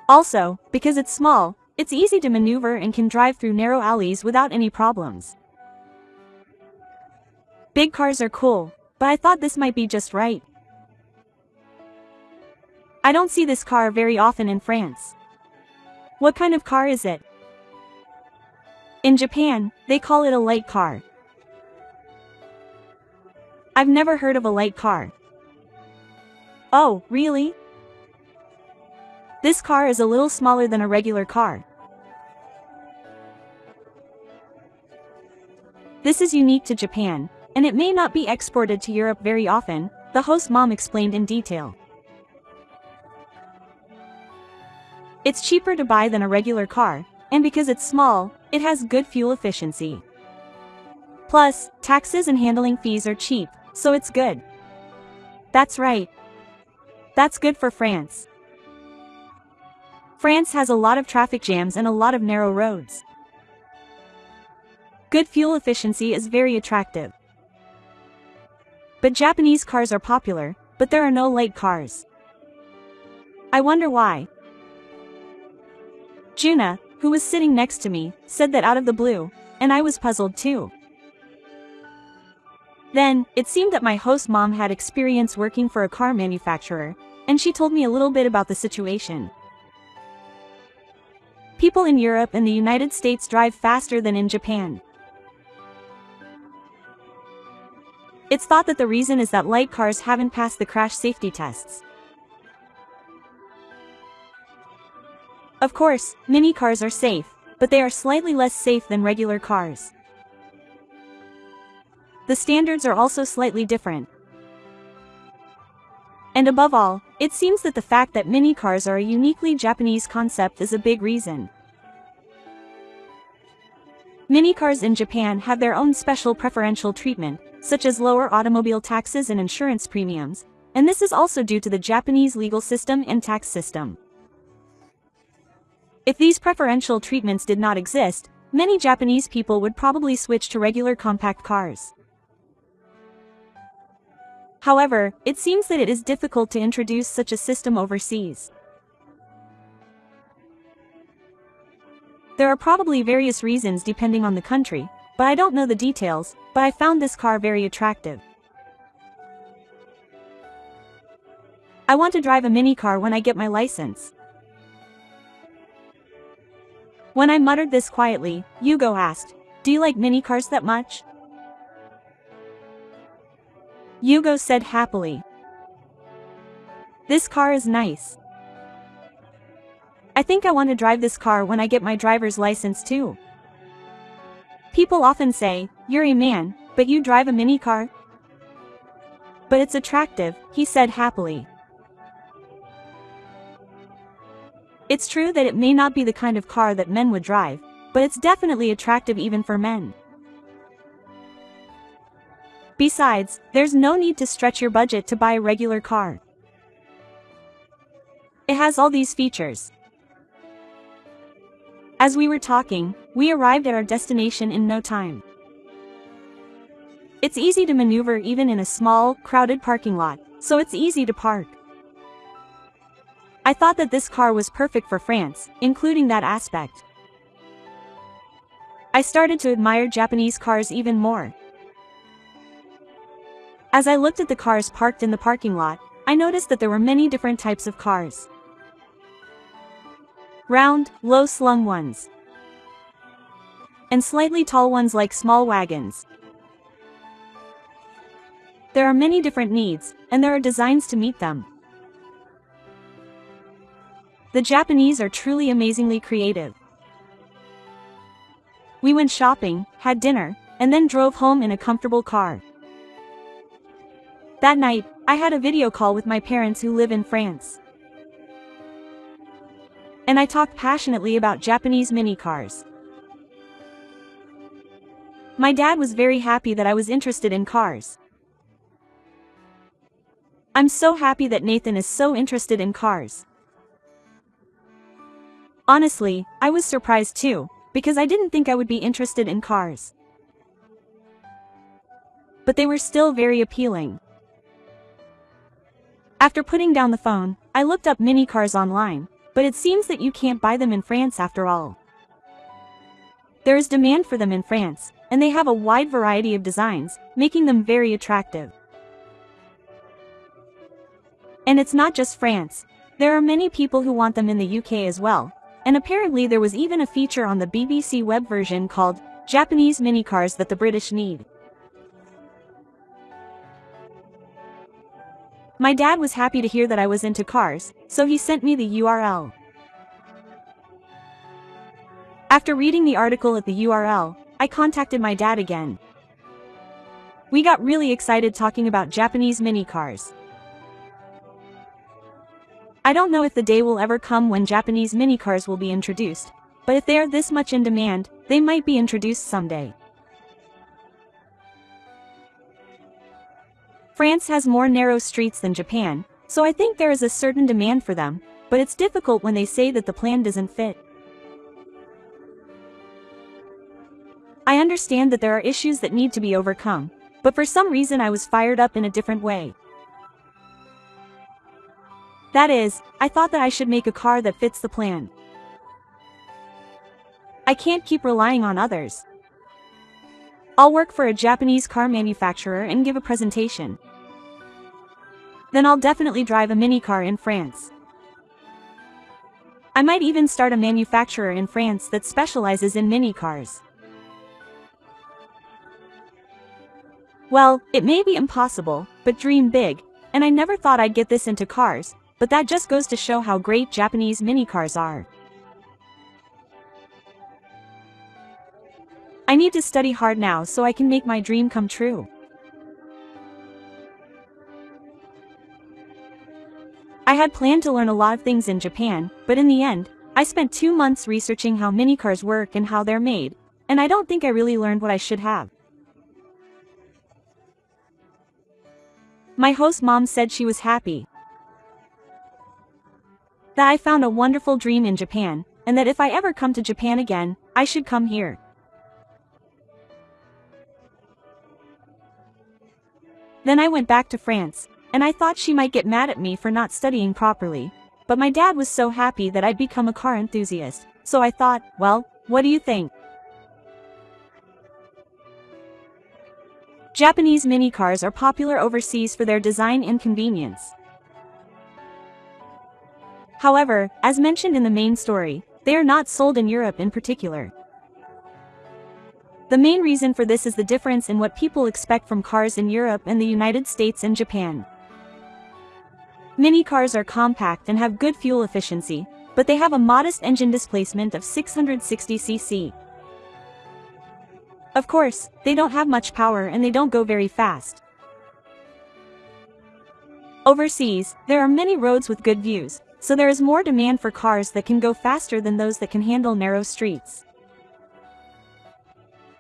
Also, because it's small, it's easy to maneuver and can drive through narrow alleys without any problems. Big cars are cool, but I thought this might be just right. I don't see this car very often in France. What kind of car is it? In Japan, they call it a light car. I've never heard of a light car. Oh, really? This car is a little smaller than a regular car. This is unique to Japan, and it may not be exported to Europe very often, the host mom explained in detail. It's cheaper to buy than a regular car, and because it's small, it has good fuel efficiency. Plus, taxes and handling fees are cheap, so it's good. That's right. That's good for France. France has a lot of traffic jams and a lot of narrow roads. Good fuel efficiency is very attractive. But Japanese cars are popular, but there are no light cars. I wonder why. Juna, who was sitting next to me, said that out of the blue, and I was puzzled too. Then, it seemed that my host mom had experience working for a car manufacturer, and she told me a little bit about the situation. People in Europe and the United States drive faster than in Japan. It's thought that the reason is that light cars haven't passed the crash safety tests. Of course, mini cars are safe, but they are slightly less safe than regular cars. The standards are also slightly different. And above all, it seems that the fact that mini cars are a uniquely Japanese concept is a big reason. Mini cars in Japan have their own special preferential treatment, such as lower automobile taxes and insurance premiums, and this is also due to the Japanese legal system and tax system. If these preferential treatments did not exist, many Japanese people would probably switch to regular compact cars. However, it seems that it is difficult to introduce such a system overseas. There are probably various reasons depending on the country, but I don't know the details, but I found this car very attractive. I want to drive a mini car when I get my license. When I muttered this quietly, Yugo asked, "Do you like mini cars that much?" Yugo said happily, "This car is nice. I think I want to drive this car when I get my driver's license too." People often say, "You're a man, but you drive a mini car?" "But it's attractive," he said happily. It's true that it may not be the kind of car that men would drive, but it's definitely attractive even for men. Besides, there's no need to stretch your budget to buy a regular car. It has all these features. As we were talking, we arrived at our destination in no time. It's easy to maneuver even in a small, crowded parking lot, so it's easy to park. I thought that this car was perfect for France, including that aspect. I started to admire Japanese cars even more. As I looked at the cars parked in the parking lot, I noticed that there were many different types of cars. Round, low-slung ones. And slightly tall ones like small wagons. There are many different needs, and there are designs to meet them. The Japanese are truly amazingly creative. We went shopping, had dinner, and then drove home in a comfortable car. That night, I had a video call with my parents who live in France. And I talked passionately about Japanese mini cars. My dad was very happy that I was interested in cars. I'm so happy that Nathan is so interested in cars. Honestly, I was surprised too, because I didn't think I would be interested in cars. But they were still very appealing. After putting down the phone, I looked up mini cars online, but it seems that you can't buy them in France after all. There is demand for them in France, and they have a wide variety of designs, making them very attractive. And it's not just France. There are many people who want them in the UK as well, and apparently there was even a feature on the BBC web version called Japanese mini cars that the British need. My dad was happy to hear that I was into cars, so he sent me the URL. After reading the article at the URL, I contacted my dad again. We got really excited talking about Japanese mini cars. I don't know if the day will ever come when Japanese mini cars will be introduced, but if they are this much in demand, they might be introduced someday. France has more narrow streets than Japan, so I think there is a certain demand for them, but it's difficult when they say that the plan doesn't fit. I understand that there are issues that need to be overcome, but for some reason I was fired up in a different way. That is, I thought that I should make a car that fits the plan. I can't keep relying on others. I'll work for a Japanese car manufacturer and give a presentation. Then I'll definitely drive a mini car in France. I might even start a manufacturer in France that specializes in mini cars. Well, it may be impossible, but dream big, and I never thought I'd get this into cars, but that just goes to show how great Japanese mini cars are. I need to study hard now so I can make my dream come true. I had planned to learn a lot of things in Japan, but in the end, I spent 2 months researching how mini cars work and how they're made, and I don't think I really learned what I should have. My host mom said she was happy that I found a wonderful dream in Japan, and that if I ever come to Japan again, I should come here. Then I went back to France, and I thought she might get mad at me for not studying properly, but my dad was so happy that I'd become a car enthusiast, so I thought, well, what do you think? Japanese mini cars are popular overseas for their design and convenience. However, as mentioned in the main story, they are not sold in Europe in particular. The main reason for this is the difference in what people expect from cars in Europe and the United States and Japan. Mini cars are compact and have good fuel efficiency, but they have a modest engine displacement of 660 cc. Of course, they don't have much power and they don't go very fast. Overseas, there are many roads with good views, so there is more demand for cars that can go faster than those that can handle narrow streets.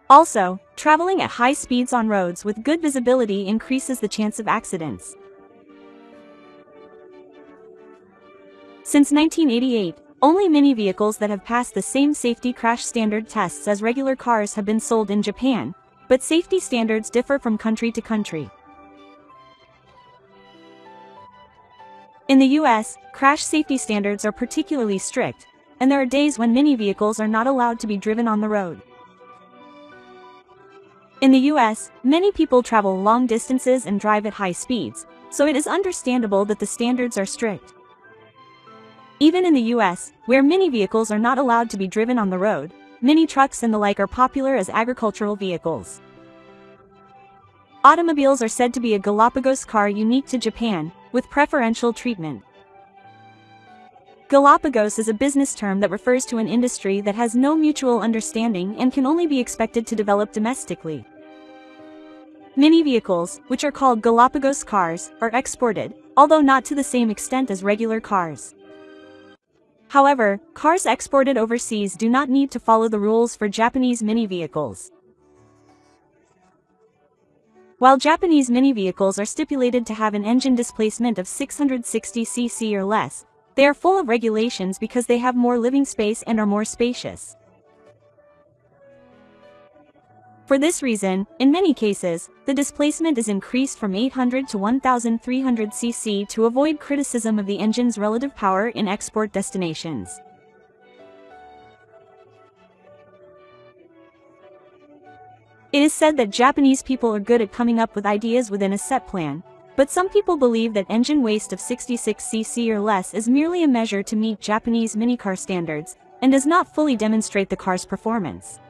Also, traveling at high speeds on roads with good visibility increases the chance of accidents. Since 1988, only mini vehicles that have passed the same safety crash standard tests as regular cars have been sold in Japan, but safety standards differ from country to country. In the US, crash safety standards are particularly strict, and there are days when many vehicles are not allowed to be driven on the road. In the US, many people travel long distances and drive at high speeds, so it is understandable that the standards are strict. Even in the US, where many vehicles are not allowed to be driven on the road, many trucks and the like are popular as agricultural vehicles. Automobiles are said to be a Galapagos car unique to Japan, with preferential treatment. Galapagos is a business term that refers to an industry that has no mutual understanding and can only be expected to develop domestically. Many vehicles, which are called Galapagos cars, are exported, although not to the same extent as regular cars. However, cars exported overseas do not need to follow the rules for Japanese mini vehicles. While Japanese mini vehicles are stipulated to have an engine displacement of 660 cc or less, they are full of regulations because they have more living space and are more spacious. For this reason, in many cases, the displacement is increased from 800 to 1300 cc to avoid criticism of the engine's relative power in export destinations. It is said that Japanese people are good at coming up with ideas within a set plan, but some people believe that engine waste of 66 cc or less is merely a measure to meet Japanese minicar standards, and does not fully demonstrate the car's performance.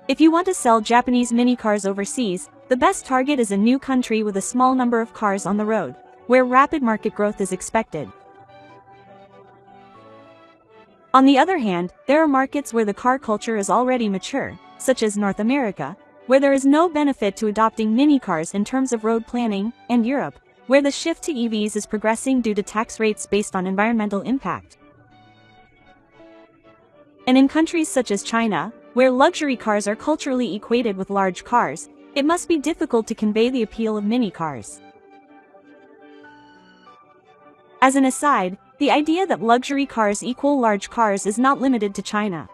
If you want to sell Japanese minicars overseas, the best target is a new country with a small number of cars on the road, where rapid market growth is expected. On the other hand, there are markets where the car culture is already mature, such as North America, where there is no benefit to adopting minicars in terms of road planning, and Europe, where the shift to EVs is progressing due to tax rates based on environmental impact. And in countries such as China, where luxury cars are culturally equated with large cars, it must be difficult to convey the appeal of minicars. As an aside, the idea that luxury cars equal large cars is not limited to China.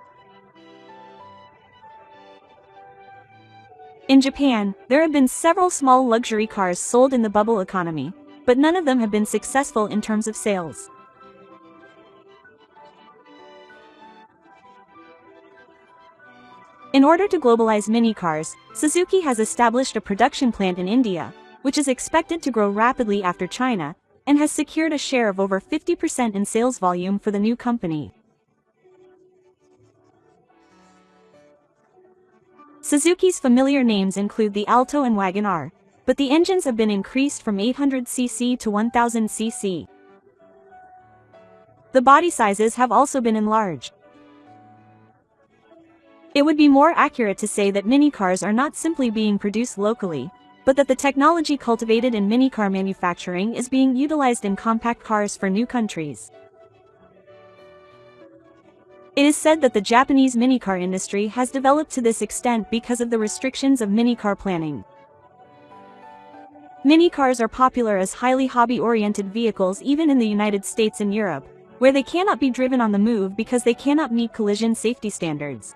In Japan, there have been several small luxury cars sold in the bubble economy, but none of them have been successful in terms of sales. In order to globalize minicars, Suzuki has established a production plant in India, which is expected to grow rapidly after China, and has secured a share of over 50% in sales volume for the new company. Suzuki's familiar names include the Alto and Wagon R, but the engines have been increased from 800 cc to 1000 cc. The body sizes have also been enlarged. It would be more accurate to say that minicars are not simply being produced locally, but that the technology cultivated in minicar manufacturing is being utilized in compact cars for new countries. It is said that the Japanese minicar industry has developed to this extent because of the restrictions of minicar planning. Minicars are popular as highly hobby-oriented vehicles even in the United States and Europe, where they cannot be driven on the move because they cannot meet collision safety standards.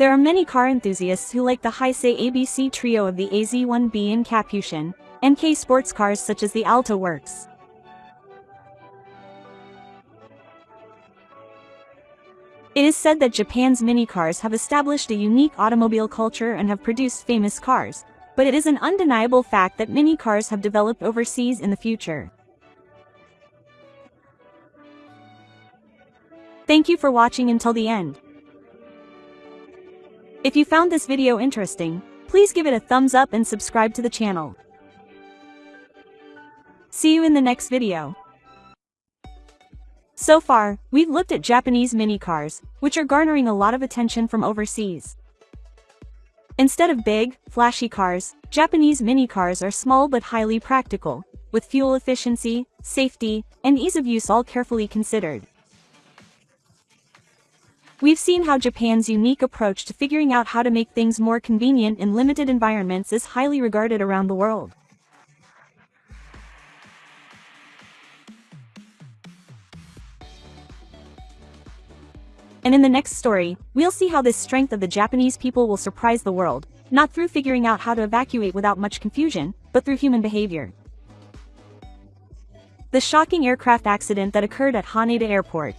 There are many car enthusiasts who like the Heisei ABC trio of the AZ1B and Capuchin, NK sports cars such as the Alto Works. It is said that Japan's minicars have established a unique automobile culture and have produced famous cars, but it is an undeniable fact that minicars have developed overseas in the future. Thank you for watching until the end. If you found this video interesting, please give it a thumbs up and subscribe to the channel. See you in the next video. So far, we've looked at Japanese minicars, which are garnering a lot of attention from overseas. Instead of big, flashy cars, Japanese minicars are small but highly practical, with fuel efficiency, safety, and ease of use all carefully considered. We've seen how Japan's unique approach to figuring out how to make things more convenient in limited environments is highly regarded around the world. And in the next story, we'll see how this strength of the Japanese people will surprise the world, not through figuring out how to evacuate without much confusion, but through human behavior. The shocking aircraft accident that occurred at Haneda Airport.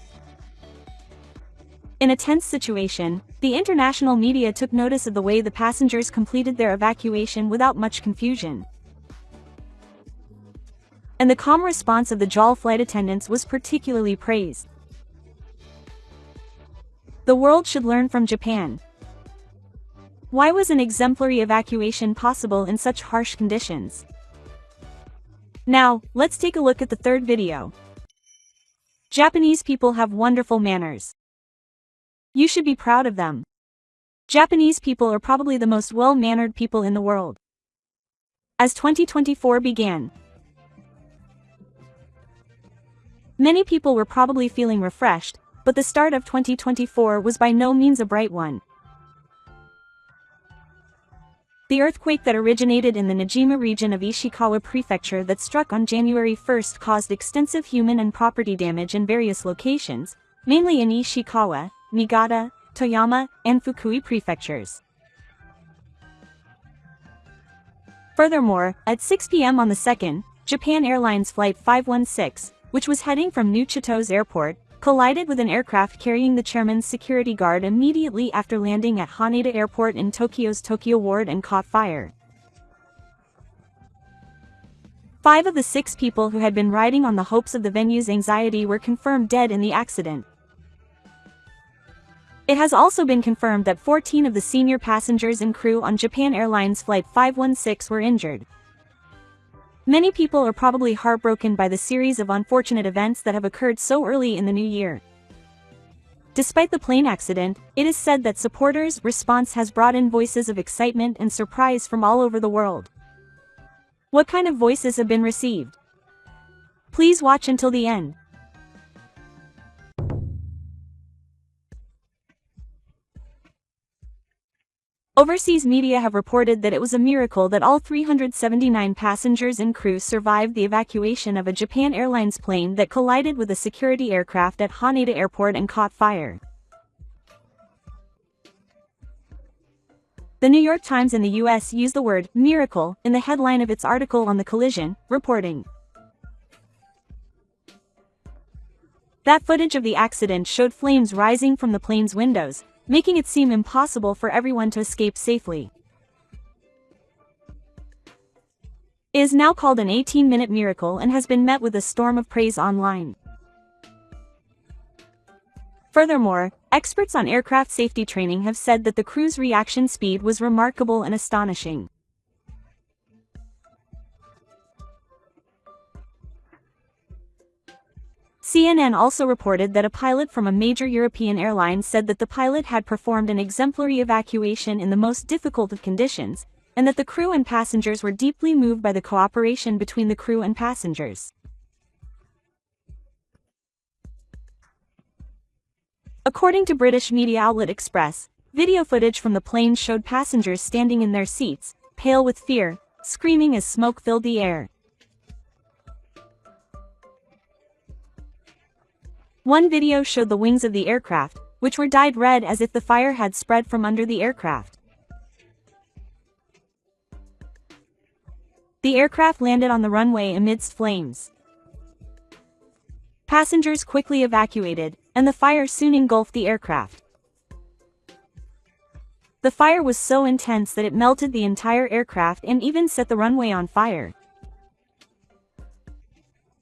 In a tense situation, the international media took notice of the way the passengers completed their evacuation without much confusion. And the calm response of the JAL flight attendants was particularly praised. The world should learn from Japan. Why was an exemplary evacuation possible in such harsh conditions? Now, let's take a look at the third video. Japanese people have wonderful manners. You should be proud of them. Japanese people are probably the most well-mannered people in the world. As 2024 began, many people were probably feeling refreshed, but the start of 2024 was by no means a bright one. The earthquake that originated in the Najima region of Ishikawa Prefecture that struck on January 1st caused extensive human and property damage in various locations, mainly in Ishikawa, Niigata, Toyama, and Fukui prefectures. Furthermore, at 6 p.m. on the 2nd, Japan Airlines Flight 516, which was heading from New Chitose Airport, collided with an aircraft carrying the chairman's security guard immediately after landing at Haneda Airport in Tokyo's Tokyo Ward and caught fire. 5 of the 6 people who had been riding on the hopes of the venue's anxiety were confirmed dead in the accident. It has also been confirmed that 14 of the senior passengers and crew on Japan Airlines Flight 516 were injured. Many people are probably heartbroken by the series of unfortunate events that have occurred so early in the new year. Despite the plane accident, it is said that supporters' response has brought in voices of excitement and surprise from all over the world. What kind of voices have been received? Please watch until the end. Overseas media have reported that it was a miracle that all 379 passengers and crew survived the evacuation of a Japan Airlines plane that collided with a security aircraft at Haneda Airport and caught fire. The New York Times in the US used the word miracle in the headline of its article on the collision, reporting that footage of the accident showed flames rising from the plane's windows, making it seem impossible for everyone to escape safely. It is now called an 18-minute miracle and has been met with a storm of praise online. Furthermore, experts on aircraft safety training have said that the crew's reaction speed was remarkable and astonishing. CNN also reported that a pilot from a major European airline said that the pilot had performed an exemplary evacuation in the most difficult of conditions, and that the crew and passengers were deeply moved by the cooperation between the crew and passengers. According to British media outlet Express, video footage from the plane showed passengers standing in their seats, pale with fear, screaming as smoke filled the air. One video showed the wings of the aircraft, which were dyed red as if the fire had spread from under the aircraft. The aircraft landed on the runway amidst flames. Passengers quickly evacuated, and the fire soon engulfed the aircraft. The fire was so intense that it melted the entire aircraft and even set the runway on fire.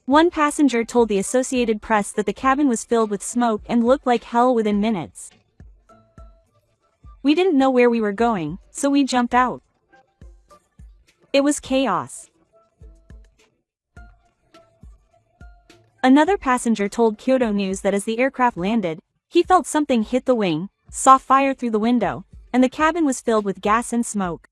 One passenger told the Associated Press that the cabin was filled with smoke and looked like hell within minutes. We didn't know where we were going, so we jumped out. It was chaos. Another passenger told Kyodo News that as the aircraft landed, he felt something hit the wing, saw fire through the window, and the cabin was filled with gas and smoke.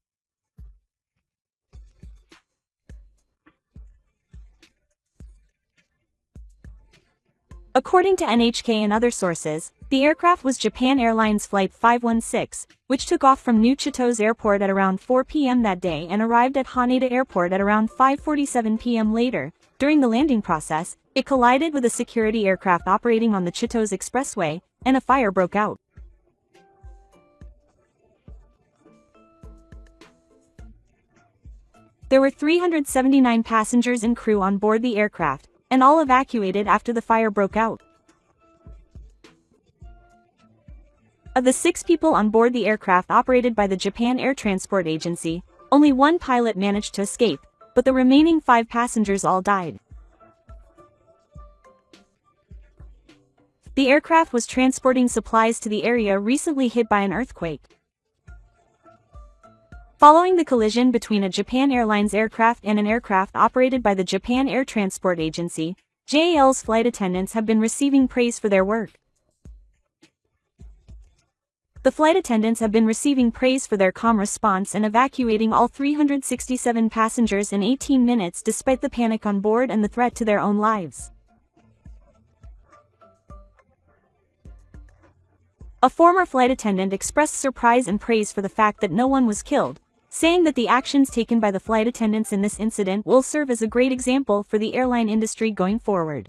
According to NHK and other sources, the aircraft was Japan Airlines Flight 516, which took off from New Chitose Airport at around 4 p.m. that day and arrived at Haneda Airport at around 5:47 p.m. later. During the landing process, It collided with a security aircraft operating on the Chitose Expressway, and a fire broke out. There were 379 passengers and crew on board the aircraft, and all evacuated after the fire broke out. Of the 6 people on board the aircraft operated by the Japan Air Transport Agency, only one pilot managed to escape, but the remaining 5 passengers all died. The aircraft was transporting supplies to the area recently hit by an earthquake. Following the collision between a Japan Airlines aircraft and an aircraft operated by the Japan Air Transport Agency, JAL's flight attendants have been receiving praise for their work. The flight attendants have been receiving praise for their calm response and evacuating all 367 passengers in 18 minutes despite the panic on board and the threat to their own lives. A former flight attendant expressed surprise and praise for the fact that no one was killed, saying that the actions taken by the flight attendants in this incident will serve as a great example for the airline industry going forward.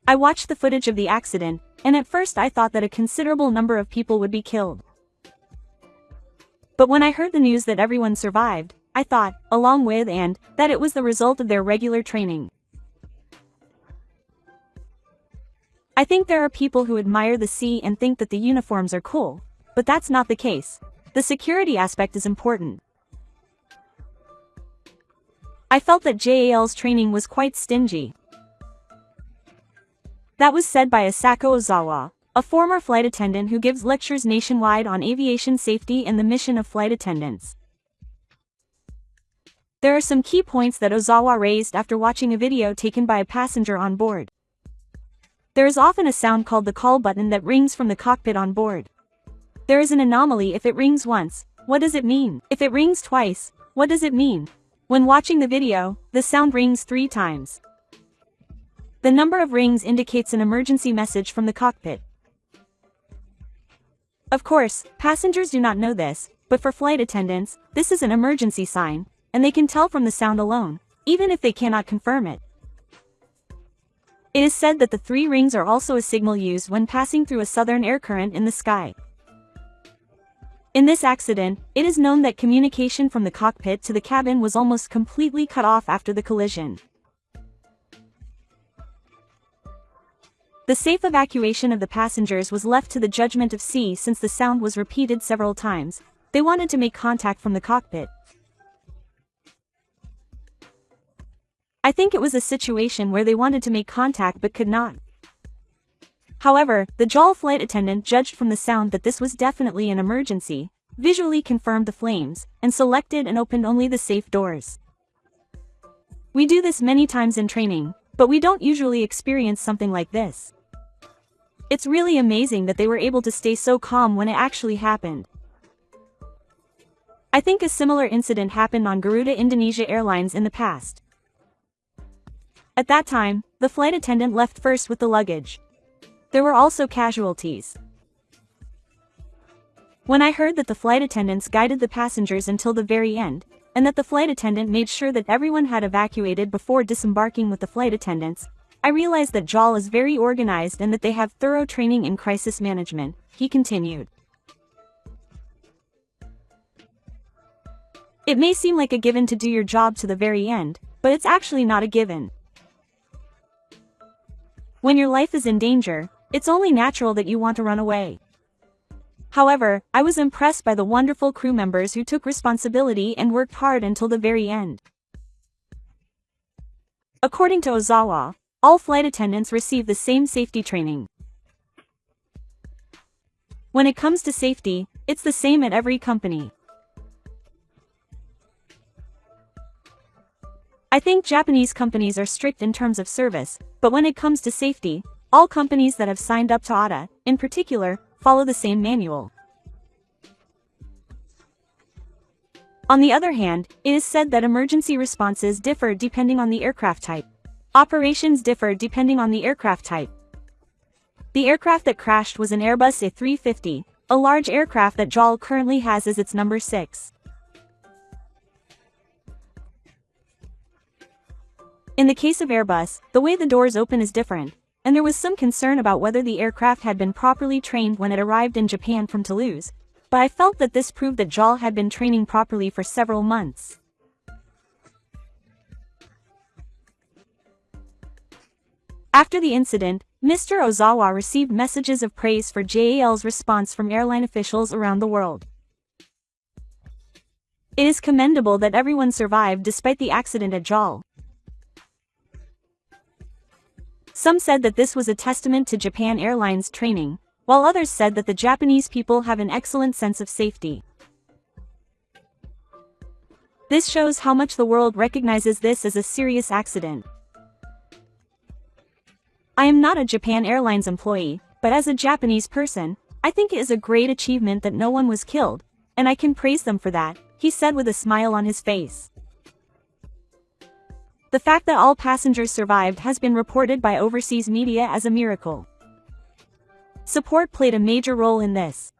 I watched the footage of the accident, and at first I thought that a considerable number of people would be killed. But when I heard the news that everyone survived, I thought, along with and, that it was the result of their regular training. I think there are people who admire the sea and think that the uniforms are cool, but that's not the case. The security aspect is important. I felt that JAL's training was quite stingy. That was said by Asako Ozawa, a former flight attendant who gives lectures nationwide on aviation safety and the mission of flight attendants. There are some key points that Ozawa raised after watching a video taken by a passenger on board. There is often a sound called the call button that rings from the cockpit on board. There is an anomaly if it rings once. What does it mean? If it rings twice, what does it mean? When watching the video, the sound rings 3 times. The number of rings indicates an emergency message from the cockpit. Of course, passengers do not know this, but for flight attendants, this is an emergency sign, and they can tell from the sound alone, even if they cannot confirm it. It is said that the 3 rings are also a signal used when passing through a southern air current in the sky. In this accident, it is known that communication from the cockpit to the cabin was almost completely cut off after the collision. The safe evacuation of the passengers was left to the judgment of sea since the sound was repeated several times. They wanted to make contact from the cockpit. I think it was a situation where they wanted to make contact but could not. However, the JAL flight attendant judged from the sound that this was definitely an emergency, visually confirmed the flames, and selected and opened only the safe doors. We do this many times in training, but we don't usually experience something like this. It's really amazing that they were able to stay so calm when it actually happened. I think a similar incident happened on Garuda Indonesia Airlines in the past. At that time, the flight attendant left first with the luggage. There were also casualties. When I heard that the flight attendants guided the passengers until the very end, and that the flight attendant made sure that everyone had evacuated before disembarking with the flight attendants, I realized that JAL is very organized and that they have thorough training in crisis management, he continued. It may seem like a given to do your job to the very end, but it's actually not a given. When your life is in danger, it's only natural that you want to run away. However, I was impressed by the wonderful crew members who took responsibility and worked hard until the very end. According to Ozawa, all flight attendants receive the same safety training. When it comes to safety, it's the same at every company. I think Japanese companies are strict in terms of service, but when it comes to safety, all companies that have signed up to ATA, in particular, follow the same manual. On the other hand, it is said that emergency responses differ depending on the aircraft type. Operations differ depending on the aircraft type. The aircraft that crashed was an Airbus A350, a large aircraft that JAL currently has as its number 6. In the case of Airbus, the way the doors open is different, and there was some concern about whether the aircraft had been properly trained when it arrived in Japan from Toulouse, but I felt that this proved that JAL had been training properly for several months. After the incident, Mr. Ozawa received messages of praise for JAL's response from airline officials around the world. It is commendable that everyone survived despite the accident at JAL. Some said that this was a testament to Japan Airlines' training, while others said that the Japanese people have an excellent sense of safety. This shows how much the world recognizes this as a serious accident. I am not a Japan Airlines employee, but as a Japanese person, I think it is a great achievement that no one was killed, and I can praise them for that, he said with a smile on his face. The fact that all passengers survived has been reported by overseas media as a miracle. Support played a major role in this.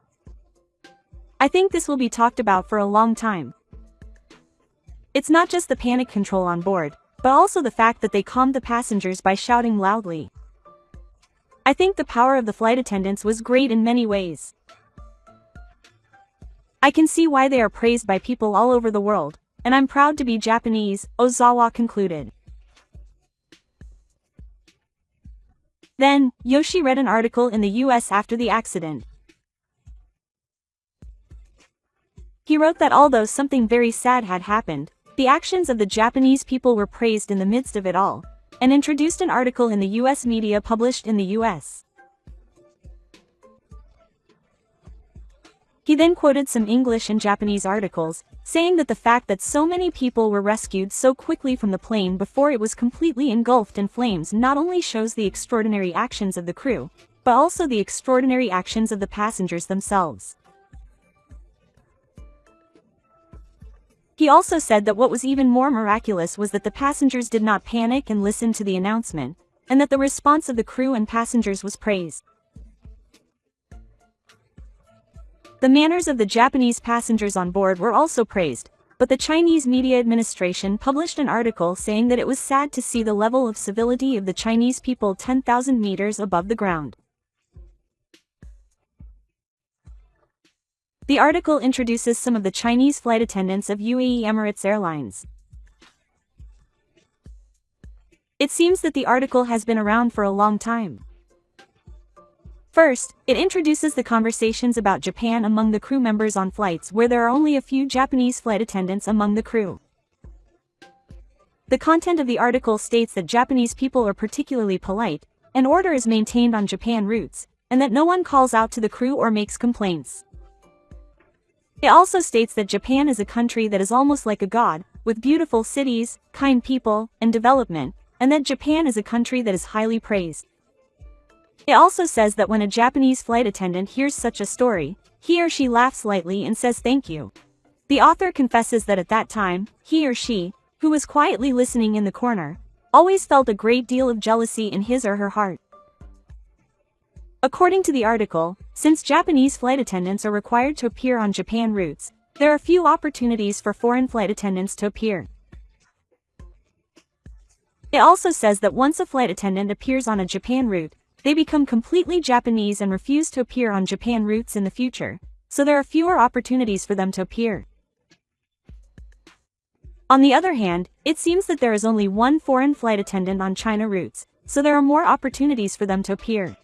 I think this will be talked about for a long time. It's not just the panic control on board, but also the fact that they calmed the passengers by shouting loudly. I think the power of the flight attendants was great in many ways. I can see why they are praised by people all over the world, and I'm proud to be Japanese, Ozawa concluded. Then, Yoshi read an article in the US after the accident. He wrote that although something very sad had happened, the actions of the Japanese people were praised in the midst of it all, and introduced an article in the US media published in the US. He then quoted some English and Japanese articles, saying that the fact that so many people were rescued so quickly from the plane before it was completely engulfed in flames not only shows the extraordinary actions of the crew, but also the extraordinary actions of the passengers themselves. He also said that what was even more miraculous was that the passengers did not panic and listen to the announcement, and that the response of the crew and passengers was praised. The manners of the Japanese passengers on board were also praised, but the Chinese media administration published an article saying that it was sad to see the level of civility of the Chinese people 10,000 meters above the ground. The article introduces some of the Chinese flight attendants of UAE Emirates Airlines. It seems that the article has been around for a long time. First, it introduces the conversations about Japan among the crew members on flights where there are only a few Japanese flight attendants among the crew. The content of the article states that Japanese people are particularly polite, and order is maintained on Japan routes, and that no one calls out to the crew or makes complaints. It also states that Japan is a country that is almost like a god, with beautiful cities, kind people, and development, and that Japan is a country that is highly praised. It also says that when a Japanese flight attendant hears such a story, he or she laughs lightly and says thank you. The author confesses that at that time, he or she, who was quietly listening in the corner, always felt a great deal of jealousy in his or her heart. According to the article, since Japanese flight attendants are required to appear on Japan routes, there are few opportunities for foreign flight attendants to appear. It also says that once a flight attendant appears on a Japan route, they become completely Japanese and refuse to appear on Japan routes in the future, so there are fewer opportunities for them to appear. On the other hand, it seems that there is only one foreign flight attendant on China routes, so there are more opportunities for them to appear.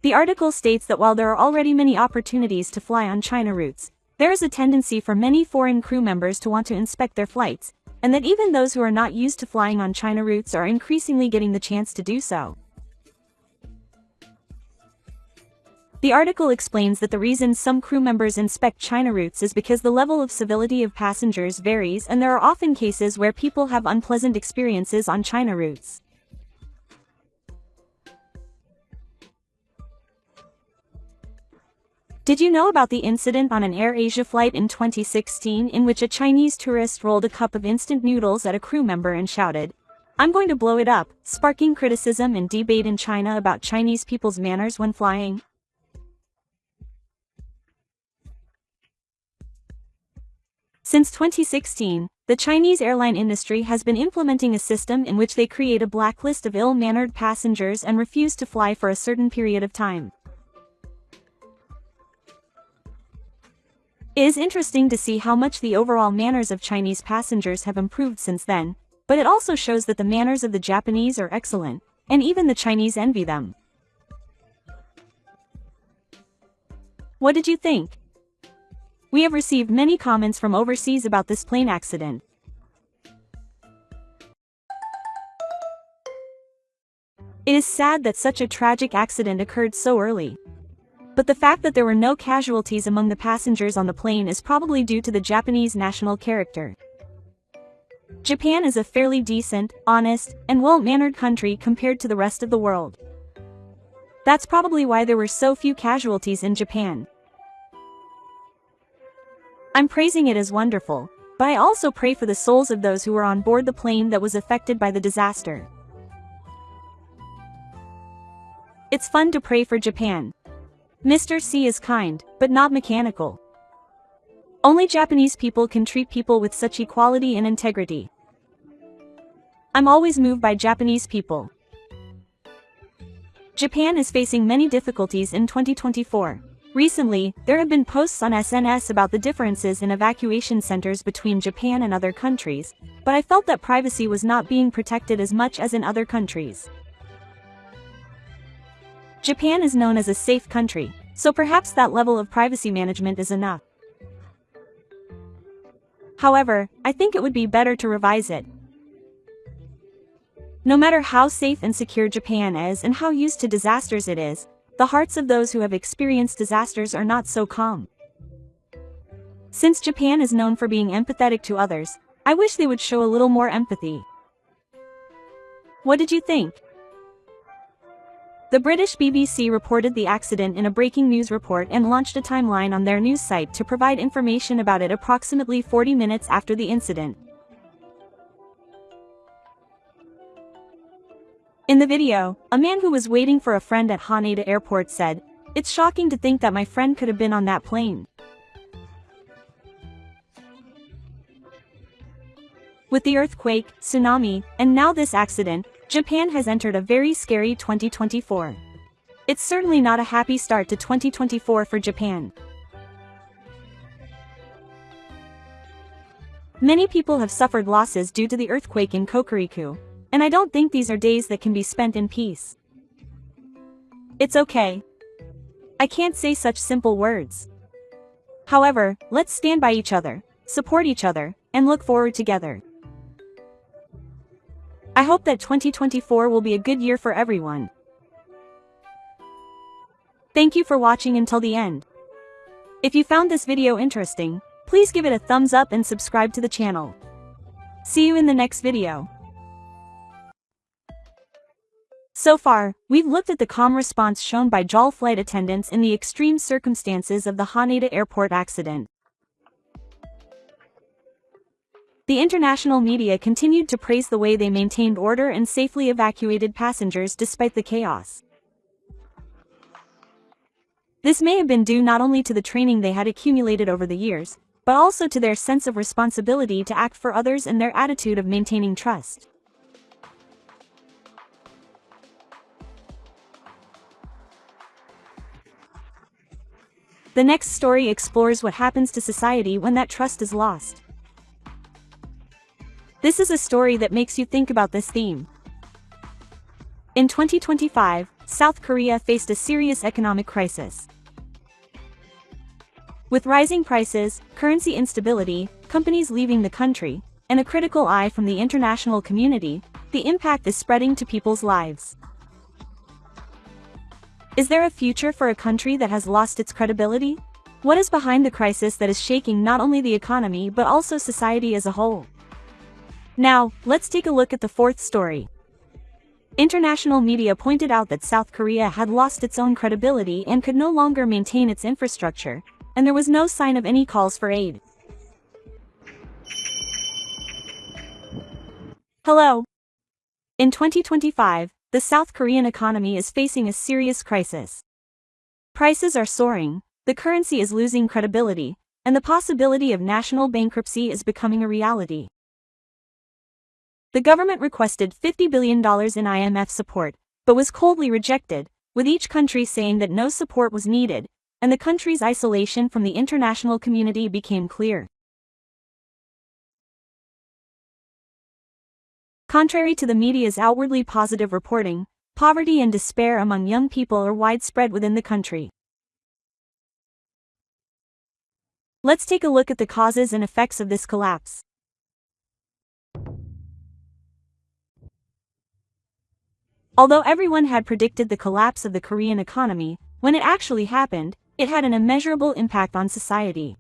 The article states that while there are already many opportunities to fly on China routes, there is a tendency for many foreign crew members to want to inspect their flights, and that even those who are not used to flying on China routes are increasingly getting the chance to do so. The article explains that the reason some crew members inspect China routes is because the level of civility of passengers varies and there are often cases where people have unpleasant experiences on China routes. Did you know about the incident on an AirAsia flight in 2016 in which a Chinese tourist rolled a cup of instant noodles at a crew member and shouted, "I'm going to blow it up," sparking criticism and debate in China about Chinese people's manners when flying? Since 2016, the Chinese airline industry has been implementing a system in which they create a blacklist of ill-mannered passengers and refuse to fly for a certain period of time. It is interesting to see how much the overall manners of Chinese passengers have improved since then, but it also shows that the manners of the Japanese are excellent, and even the Chinese envy them. What did you think? We have received many comments from overseas about this plane accident. It is sad that such a tragic accident occurred so early. But the fact that there were no casualties among the passengers on the plane is probably due to the Japanese national character. Japan is a fairly decent, honest, and well-mannered country compared to the rest of the world. That's probably why there were so few casualties in Japan. I'm praising it as wonderful, but I also pray for the souls of those who were on board the plane that was affected by the disaster. It's fun to pray for Japan. Mr. C is kind, but not mechanical. Only Japanese people can treat people with such equality and integrity. I'm always moved by Japanese people. Japan is facing many difficulties in 2024. Recently, there have been posts on SNS about the differences in evacuation centers between Japan and other countries, but I felt that privacy was not being protected as much as in other countries. Japan is known as a safe country, so perhaps that level of privacy management is enough. However, I think it would be better to revise it. No matter how safe and secure Japan is and how used to disasters it is, the hearts of those who have experienced disasters are not so calm. Since Japan is known for being empathetic to others, I wish they would show a little more empathy. What did you think? The British BBC reported the accident in a breaking news report and launched a timeline on their news site to provide information about it approximately 40 minutes after the incident. In the video, a man who was waiting for a friend at Haneda Airport said, "It's shocking to think that my friend could have been on that plane." With the earthquake, tsunami, and now this accident, Japan has entered a very scary 2024. It's certainly not a happy start to 2024 for Japan. Many people have suffered losses due to the earthquake in Kokuriku, and I don't think these are days that can be spent in peace. It's okay. I can't say such simple words. However, let's stand by each other, support each other, and look forward together. I hope that 2024 will be a good year for everyone. Thank you for watching until the end. If you found this video interesting, please give it a thumbs up and subscribe to the channel. See you in the next video. So far, we've looked at the calm response shown by JAL flight attendants in the extreme circumstances of the Haneda Airport accident. The international media continued to praise the way they maintained order and safely evacuated passengers despite the chaos. This may have been due not only to the training they had accumulated over the years, but also to their sense of responsibility to act for others and their attitude of maintaining trust. The next story explores what happens to society when that trust is lost. This is a story that makes you think about this theme. In 2025, South Korea faced a serious economic crisis. With rising prices, currency instability, companies leaving the country, and a critical eye from the international community, the impact is spreading to people's lives. Is there a future for a country that has lost its credibility? What is behind the crisis that is shaking not only the economy but also society as a whole? Now, let's take a look at the fourth story. International media pointed out that South Korea had lost its own credibility and could no longer maintain its infrastructure, and there was no sign of any calls for aid. Hello. In 2025, the South Korean economy is facing a serious crisis. Prices are soaring, the currency is losing credibility, and the possibility of national bankruptcy is becoming a reality. The government requested $50 billion in IMF support, but was coldly rejected, with each country saying that no support was needed, and the country's isolation from the international community became clear. Contrary to the media's outwardly positive reporting, poverty and despair among young people are widespread within the country. Let's take a look at the causes and effects of this collapse. Although everyone had predicted the collapse of the Korean economy, when it actually happened, it had an immeasurable impact on society.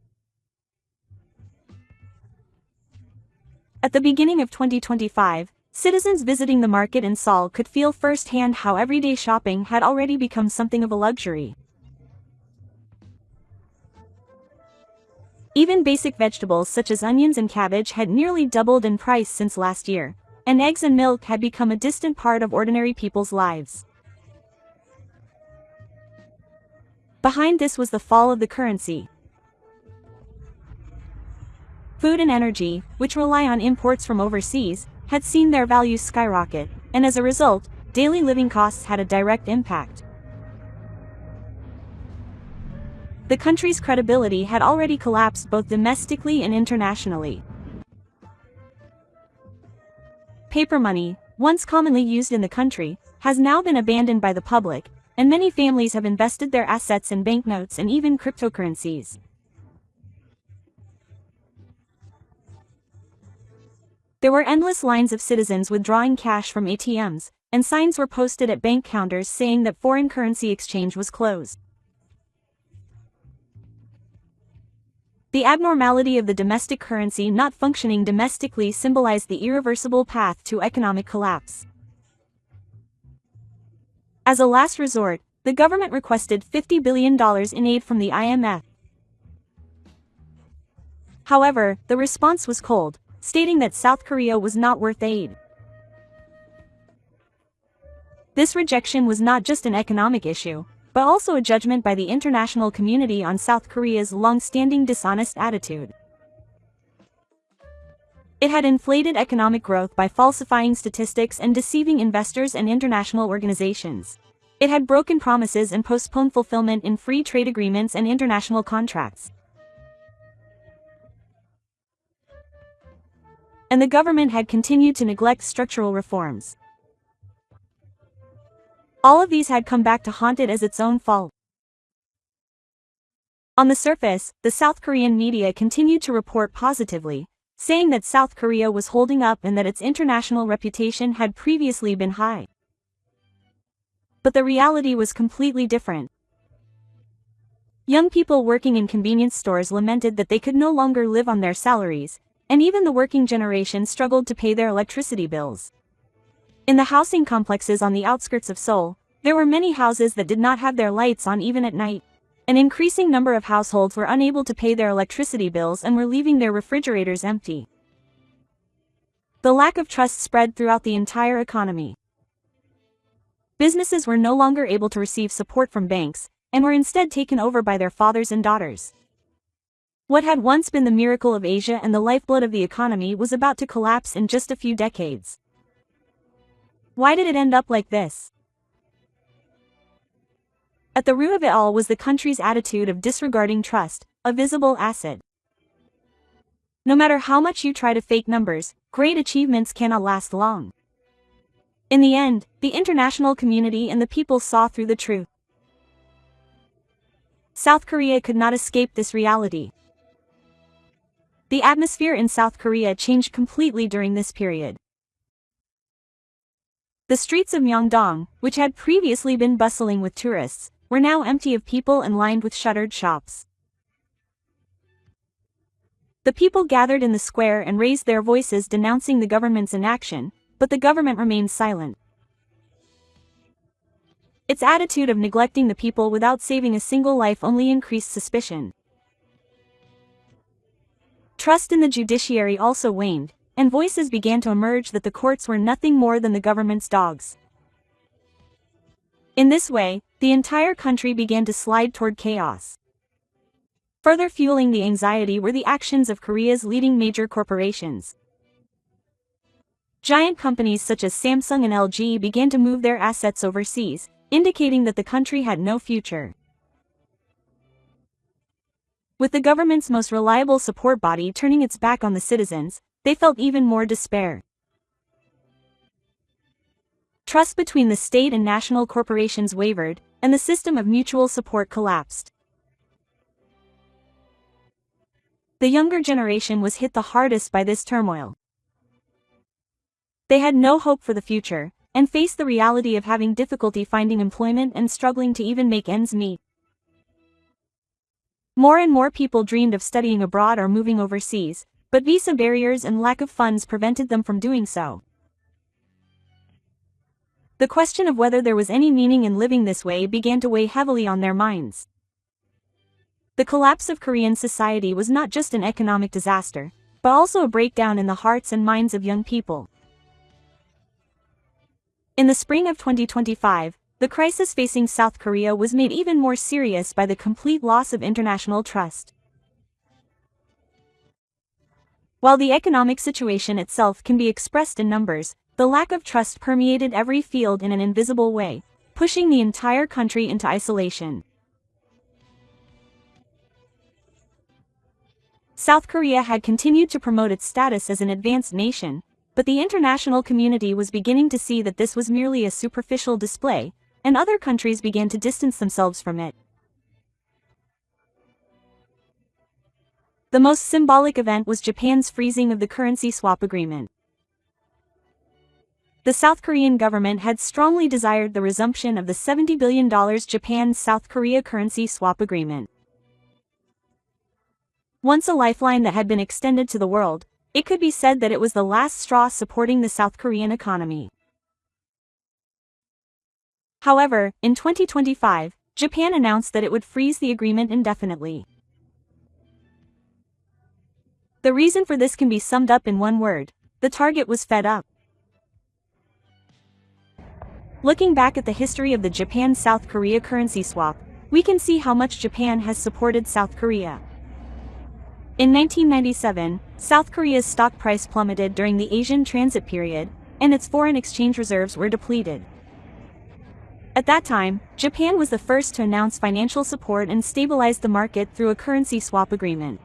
At the beginning of 2025, citizens visiting the market in Seoul could feel firsthand how everyday shopping had already become something of a luxury. Even basic vegetables such as onions and cabbage had nearly doubled in price since last year, and eggs and milk had become a distant part of ordinary people's lives. Behind this was the fall of the currency. Food and energy, which rely on imports from overseas, had seen their values skyrocket, and as a result, daily living costs had a direct impact. The country's credibility had already collapsed both domestically and internationally. Paper money, once commonly used in the country, has now been abandoned by the public, and many families have invested their assets in banknotes and even cryptocurrencies. There were endless lines of citizens withdrawing cash from ATMs, and signs were posted at bank counters saying that foreign currency exchange was closed. The abnormality of the domestic currency not functioning domestically symbolized the irreversible path to economic collapse. As a last resort, the government requested $50 billion in aid from the IMF. However, the response was cold, stating that South Korea was not worth aid. This rejection was not just an economic issue, but also a judgment by the international community on South Korea's long-standing dishonest attitude. It had inflated economic growth by falsifying statistics and deceiving investors and international organizations. It had broken promises and postponed fulfillment in free trade agreements and international contracts. And the government had continued to neglect structural reforms. All of these had come back to haunt it as its own fault. On the surface, the South Korean media continued to report positively, saying that South Korea was holding up and that its international reputation had previously been high. But the reality was completely different. Young people working in convenience stores lamented that they could no longer live on their salaries, and even the working generation struggled to pay their electricity bills. In the housing complexes on the outskirts of Seoul, there were many houses that did not have their lights on even at night. An increasing number of households were unable to pay their electricity bills and were leaving their refrigerators empty. The lack of trust spread throughout the entire economy. Businesses were no longer able to receive support from banks, and were instead taken over by their fathers and daughters. What had once been the miracle of Asia and the lifeblood of the economy was about to collapse in just a few decades. Why did it end up like this? At the root of it all was the country's attitude of disregarding trust, a visible asset. No matter how much you try to fake numbers, great achievements cannot last long. In the end, the international community and the people saw through the truth. South Korea could not escape this reality. The atmosphere in South Korea changed completely during this period. The streets of Myeongdong, which had previously been bustling with tourists, were now empty of people and lined with shuttered shops. The people gathered in the square and raised their voices denouncing the government's inaction, but the government remained silent. Its attitude of neglecting the people without saving a single life only increased suspicion. Trust in the judiciary also waned, and voices began to emerge that the courts were nothing more than the government's dogs. In this way, the entire country began to slide toward chaos. Further fueling the anxiety were the actions of Korea's leading major corporations. Giant companies such as Samsung and LG began to move their assets overseas, indicating that the country had no future. With the government's most reliable support body turning its back on the citizens, they felt even more despair. Trust between the state and national corporations wavered, and the system of mutual support collapsed. The younger generation was hit the hardest by this turmoil. They had no hope for the future, and faced the reality of having difficulty finding employment and struggling to even make ends meet. More and more people dreamed of studying abroad or moving overseas, but visa barriers and lack of funds prevented them from doing so. The question of whether there was any meaning in living this way began to weigh heavily on their minds. The collapse of Korean society was not just an economic disaster, but also a breakdown in the hearts and minds of young people. In the spring of 2025, the crisis facing South Korea was made even more serious by the complete loss of international trust. While the economic situation itself can be expressed in numbers, the lack of trust permeated every field in an invisible way, pushing the entire country into isolation. South Korea had continued to promote its status as an advanced nation, but the international community was beginning to see that this was merely a superficial display, and other countries began to distance themselves from it. The most symbolic event was Japan's freezing of the currency swap agreement. The South Korean government had strongly desired the resumption of the $70 billion Japan-South Korea currency swap agreement. Once a lifeline that had been extended to the world, it could be said that it was the last straw supporting the South Korean economy. However, in 2025, Japan announced that it would freeze the agreement indefinitely. The reason for this can be summed up in one word: the target was fed up. Looking back at the history of the Japan-South Korea currency swap, we can see how much Japan has supported South Korea. In 1997, South Korea's stock price plummeted during the Asian transit period, and its foreign exchange reserves were depleted. At that time, Japan was the first to announce financial support and stabilize the market through a currency swap agreement.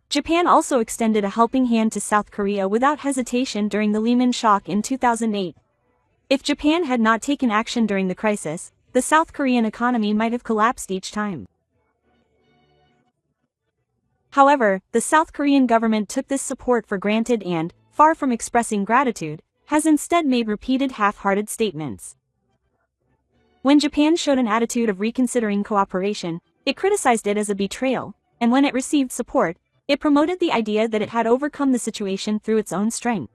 Japan also extended a helping hand to South Korea without hesitation during the Lehman shock in 2008. If Japan had not taken action during the crisis, the South Korean economy might have collapsed each time. However, the South Korean government took this support for granted and, far from expressing gratitude, has instead made repeated half-hearted statements. When Japan showed an attitude of reconsidering cooperation, it criticized it as a betrayal, and when it received support, it promoted the idea that it had overcome the situation through its own strength.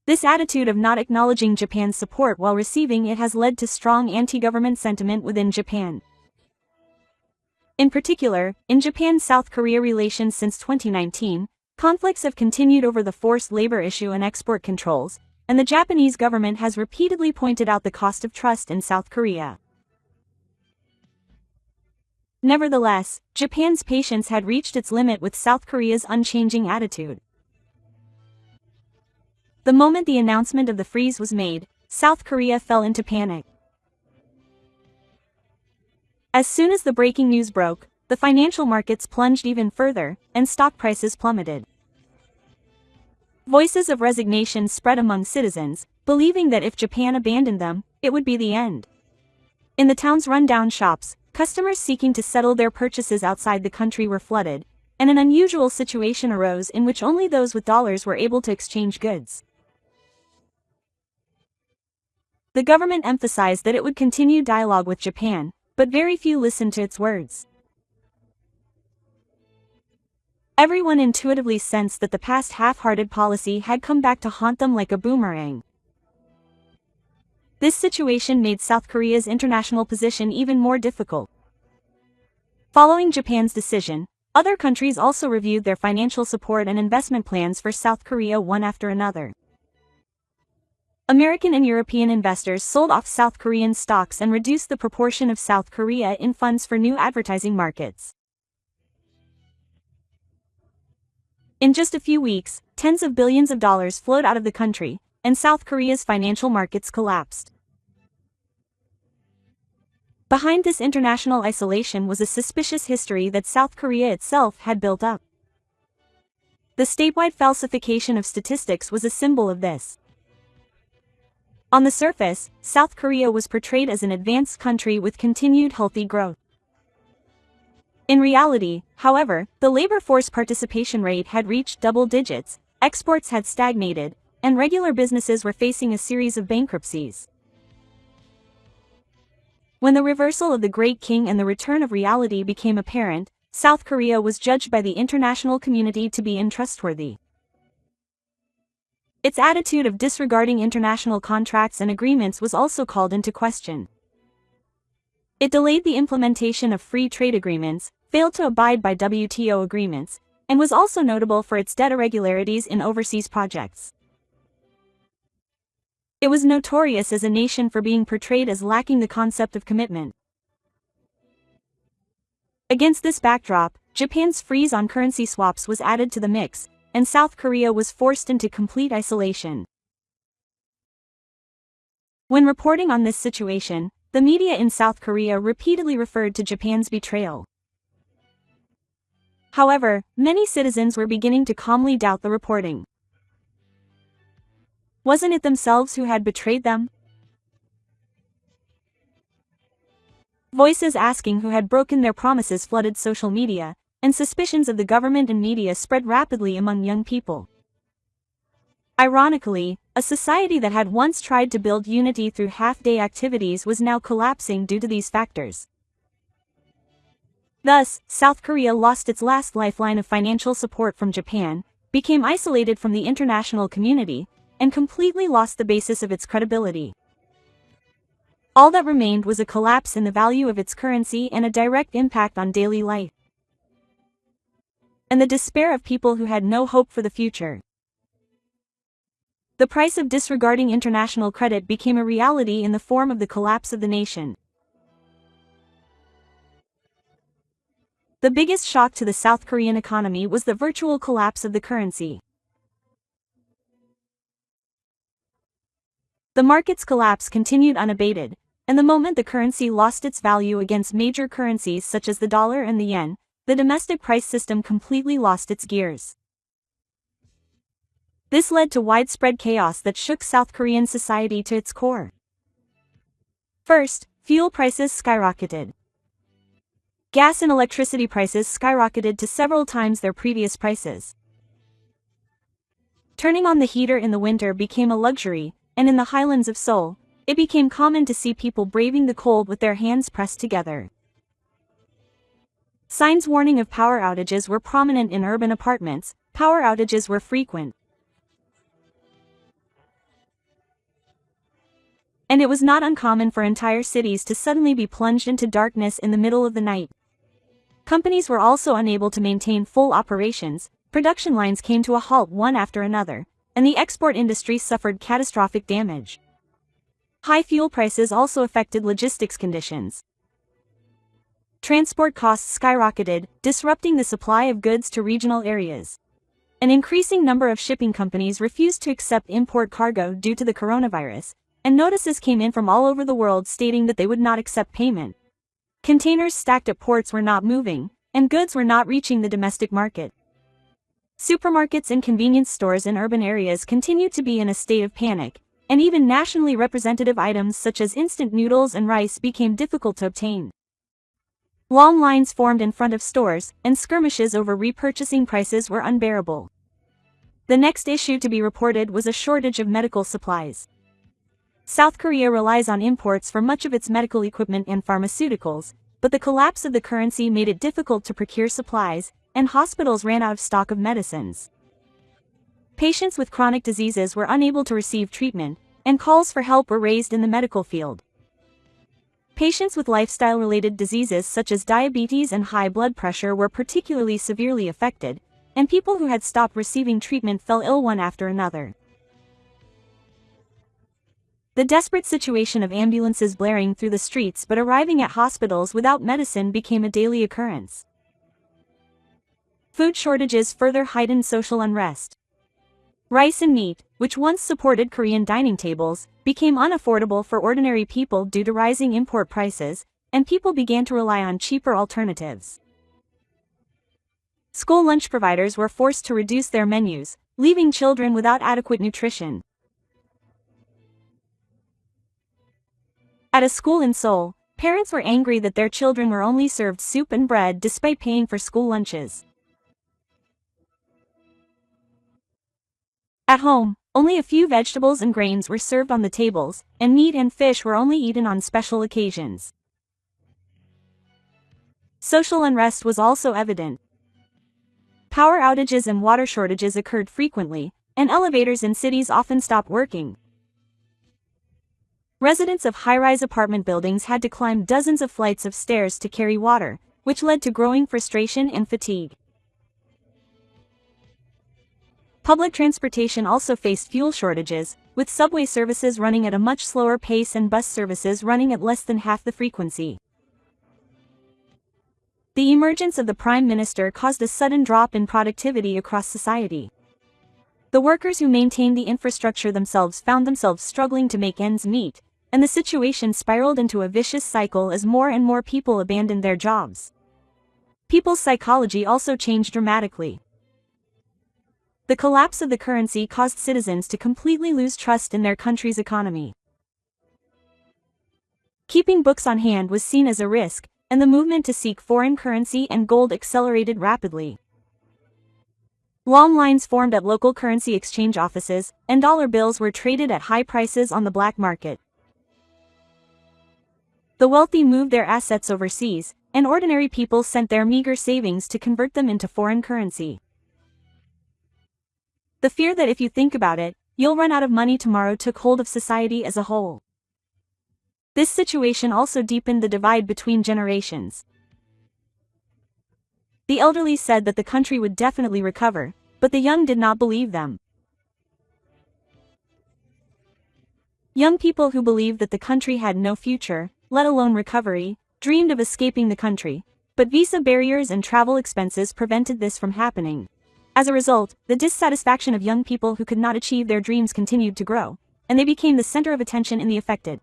This attitude of not acknowledging Japan's support while receiving it has led to strong anti-government sentiment within Japan. In particular, in Japan-South Korea relations since 2019, conflicts have continued over the forced labor issue and export controls, and the Japanese government has repeatedly pointed out the cost of trust in South Korea. Nevertheless, Japan's patience had reached its limit with South Korea's unchanging attitude. The moment the announcement of the freeze was made, South Korea fell into panic. As soon as the breaking news broke, the financial markets plunged even further, and stock prices plummeted. Voices of resignation spread among citizens, believing that if Japan abandoned them, it would be the end. In the town's run-down shops, customers seeking to settle their purchases outside the country were flooded, and an unusual situation arose in which only those with dollars were able to exchange goods. The government emphasized that it would continue dialogue with Japan, but very few listened to its words. Everyone intuitively sensed that the past half-hearted policy had come back to haunt them like a boomerang. This situation made South Korea's international position even more difficult. Following Japan's decision, other countries also reviewed their financial support and investment plans for South Korea one after another. American and European investors sold off South Korean stocks and reduced the proportion of South Korea in funds for new advertising markets. In just a few weeks, tens of billions of dollars flowed out of the country, and South Korea's financial markets collapsed. Behind this international isolation was a suspicious history that South Korea itself had built up. The statewide falsification of statistics was a symbol of this. On the surface, South Korea was portrayed as an advanced country with continued healthy growth. In reality, however, the labor force participation rate had reached double digits, exports had stagnated, and regular businesses were facing a series of bankruptcies. When the reversal of the Great King and the return of reality became apparent, South Korea was judged by the international community to be untrustworthy. Its attitude of disregarding international contracts and agreements was also called into question. It delayed the implementation of free trade agreements, failed to abide by WTO agreements, and was also notable for its debt irregularities in overseas projects. It was notorious as a nation for being portrayed as lacking the concept of commitment. Against this backdrop, Japan's freeze on currency swaps was added to the mix, and South Korea was forced into complete isolation. When reporting on this situation, the media in South Korea repeatedly referred to Japan's betrayal. However, many citizens were beginning to calmly doubt the reporting. Wasn't it themselves who had betrayed them? Voices asking who had broken their promises flooded social media, and suspicions of the government and media spread rapidly among young people. Ironically, a society that had once tried to build unity through half-day activities was now collapsing due to these factors. Thus, South Korea lost its last lifeline of financial support from Japan, became isolated from the international community, and completely lost the basis of its credibility. All that remained was a collapse in the value of its currency and a direct impact on daily life. And the despair of people who had no hope for the future. The price of disregarding international credit became a reality in the form of the collapse of the nation. The biggest shock to the South Korean economy was the virtual collapse of the currency. The market's collapse continued unabated, and the moment the currency lost its value against major currencies such as the dollar and the yen, the domestic price system completely lost its gears. This led to widespread chaos that shook South Korean society to its core. First, fuel prices skyrocketed. Gas and electricity prices skyrocketed to several times their previous prices. Turning on the heater in the winter became a luxury, and in the highlands of Seoul, it became common to see people braving the cold with their hands pressed together. Signs warning of power outages were prominent in urban apartments, power outages were frequent. And it was not uncommon for entire cities to suddenly be plunged into darkness in the middle of the night. Companies were also unable to maintain full operations, production lines came to a halt one after another, and the export industry suffered catastrophic damage. High fuel prices also affected logistics conditions. Transport costs skyrocketed, disrupting the supply of goods to regional areas. An increasing number of shipping companies refused to accept import cargo due to the coronavirus, and notices came in from all over the world stating that they would not accept payment. Containers stacked at ports were not moving, and goods were not reaching the domestic market. Supermarkets and convenience stores in urban areas continued to be in a state of panic, and even nationally representative items such as instant noodles and rice became difficult to obtain. Long lines formed in front of stores, and skirmishes over repurchasing prices were unbearable. The next issue to be reported was a shortage of medical supplies. South Korea relies on imports for much of its medical equipment and pharmaceuticals, but the collapse of the currency made it difficult to procure supplies, and hospitals ran out of stock of medicines. Patients with chronic diseases were unable to receive treatment, and calls for help were raised in the medical field. Patients with lifestyle-related diseases such as diabetes and high blood pressure were particularly severely affected, and people who had stopped receiving treatment fell ill one after another. The desperate situation of ambulances blaring through the streets but arriving at hospitals without medicine became a daily occurrence. Food shortages further heightened social unrest. Rice and meat, which once supported Korean dining tables, became unaffordable for ordinary people due to rising import prices, and people began to rely on cheaper alternatives. School lunch providers were forced to reduce their menus, leaving children without adequate nutrition. At a school in Seoul, parents were angry that their children were only served soup and bread despite paying for school lunches. At home, only a few vegetables and grains were served on the tables, and meat and fish were only eaten on special occasions. Social unrest was also evident. Power outages and water shortages occurred frequently, and elevators in cities often stopped working. Residents of high-rise apartment buildings had to climb dozens of flights of stairs to carry water, which led to growing frustration and fatigue. Public transportation also faced fuel shortages, with subway services running at a much slower pace and bus services running at less than half the frequency. The emergence of the Prime Minister caused a sudden drop in productivity across society. The workers who maintained the infrastructure themselves found themselves struggling to make ends meet, and the situation spiraled into a vicious cycle as more and more people abandoned their jobs. People's psychology also changed dramatically. The collapse of the currency caused citizens to completely lose trust in their country's economy. Keeping books on hand was seen as a risk, and the movement to seek foreign currency and gold accelerated rapidly. Long lines formed at local currency exchange offices, and dollar bills were traded at high prices on the black market. The wealthy moved their assets overseas, and ordinary people sent their meager savings to convert them into foreign currency. The fear that if you think about it, you'll run out of money tomorrow took hold of society as a whole. This situation also deepened the divide between generations. The elderly said that the country would definitely recover, but the young did not believe them. Young people who believed that the country had no future, let alone recovery, dreamed of escaping the country, but visa barriers and travel expenses prevented this from happening. As a result, the dissatisfaction of young people who could not achieve their dreams continued to grow, and they became the center of attention in the affected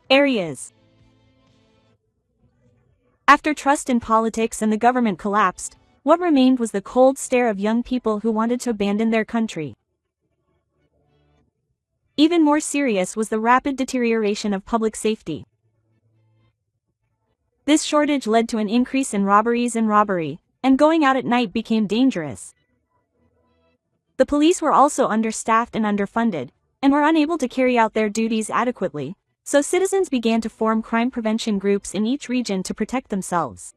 areas. After trust in politics and the government collapsed, what remained was the cold stare of young people who wanted to abandon their country. Even more serious was the rapid deterioration of public safety. This shortage led to an increase in robberies and robbery, and going out at night became dangerous. The police were also understaffed and underfunded, and were unable to carry out their duties adequately, so citizens began to form crime prevention groups in each region to protect themselves.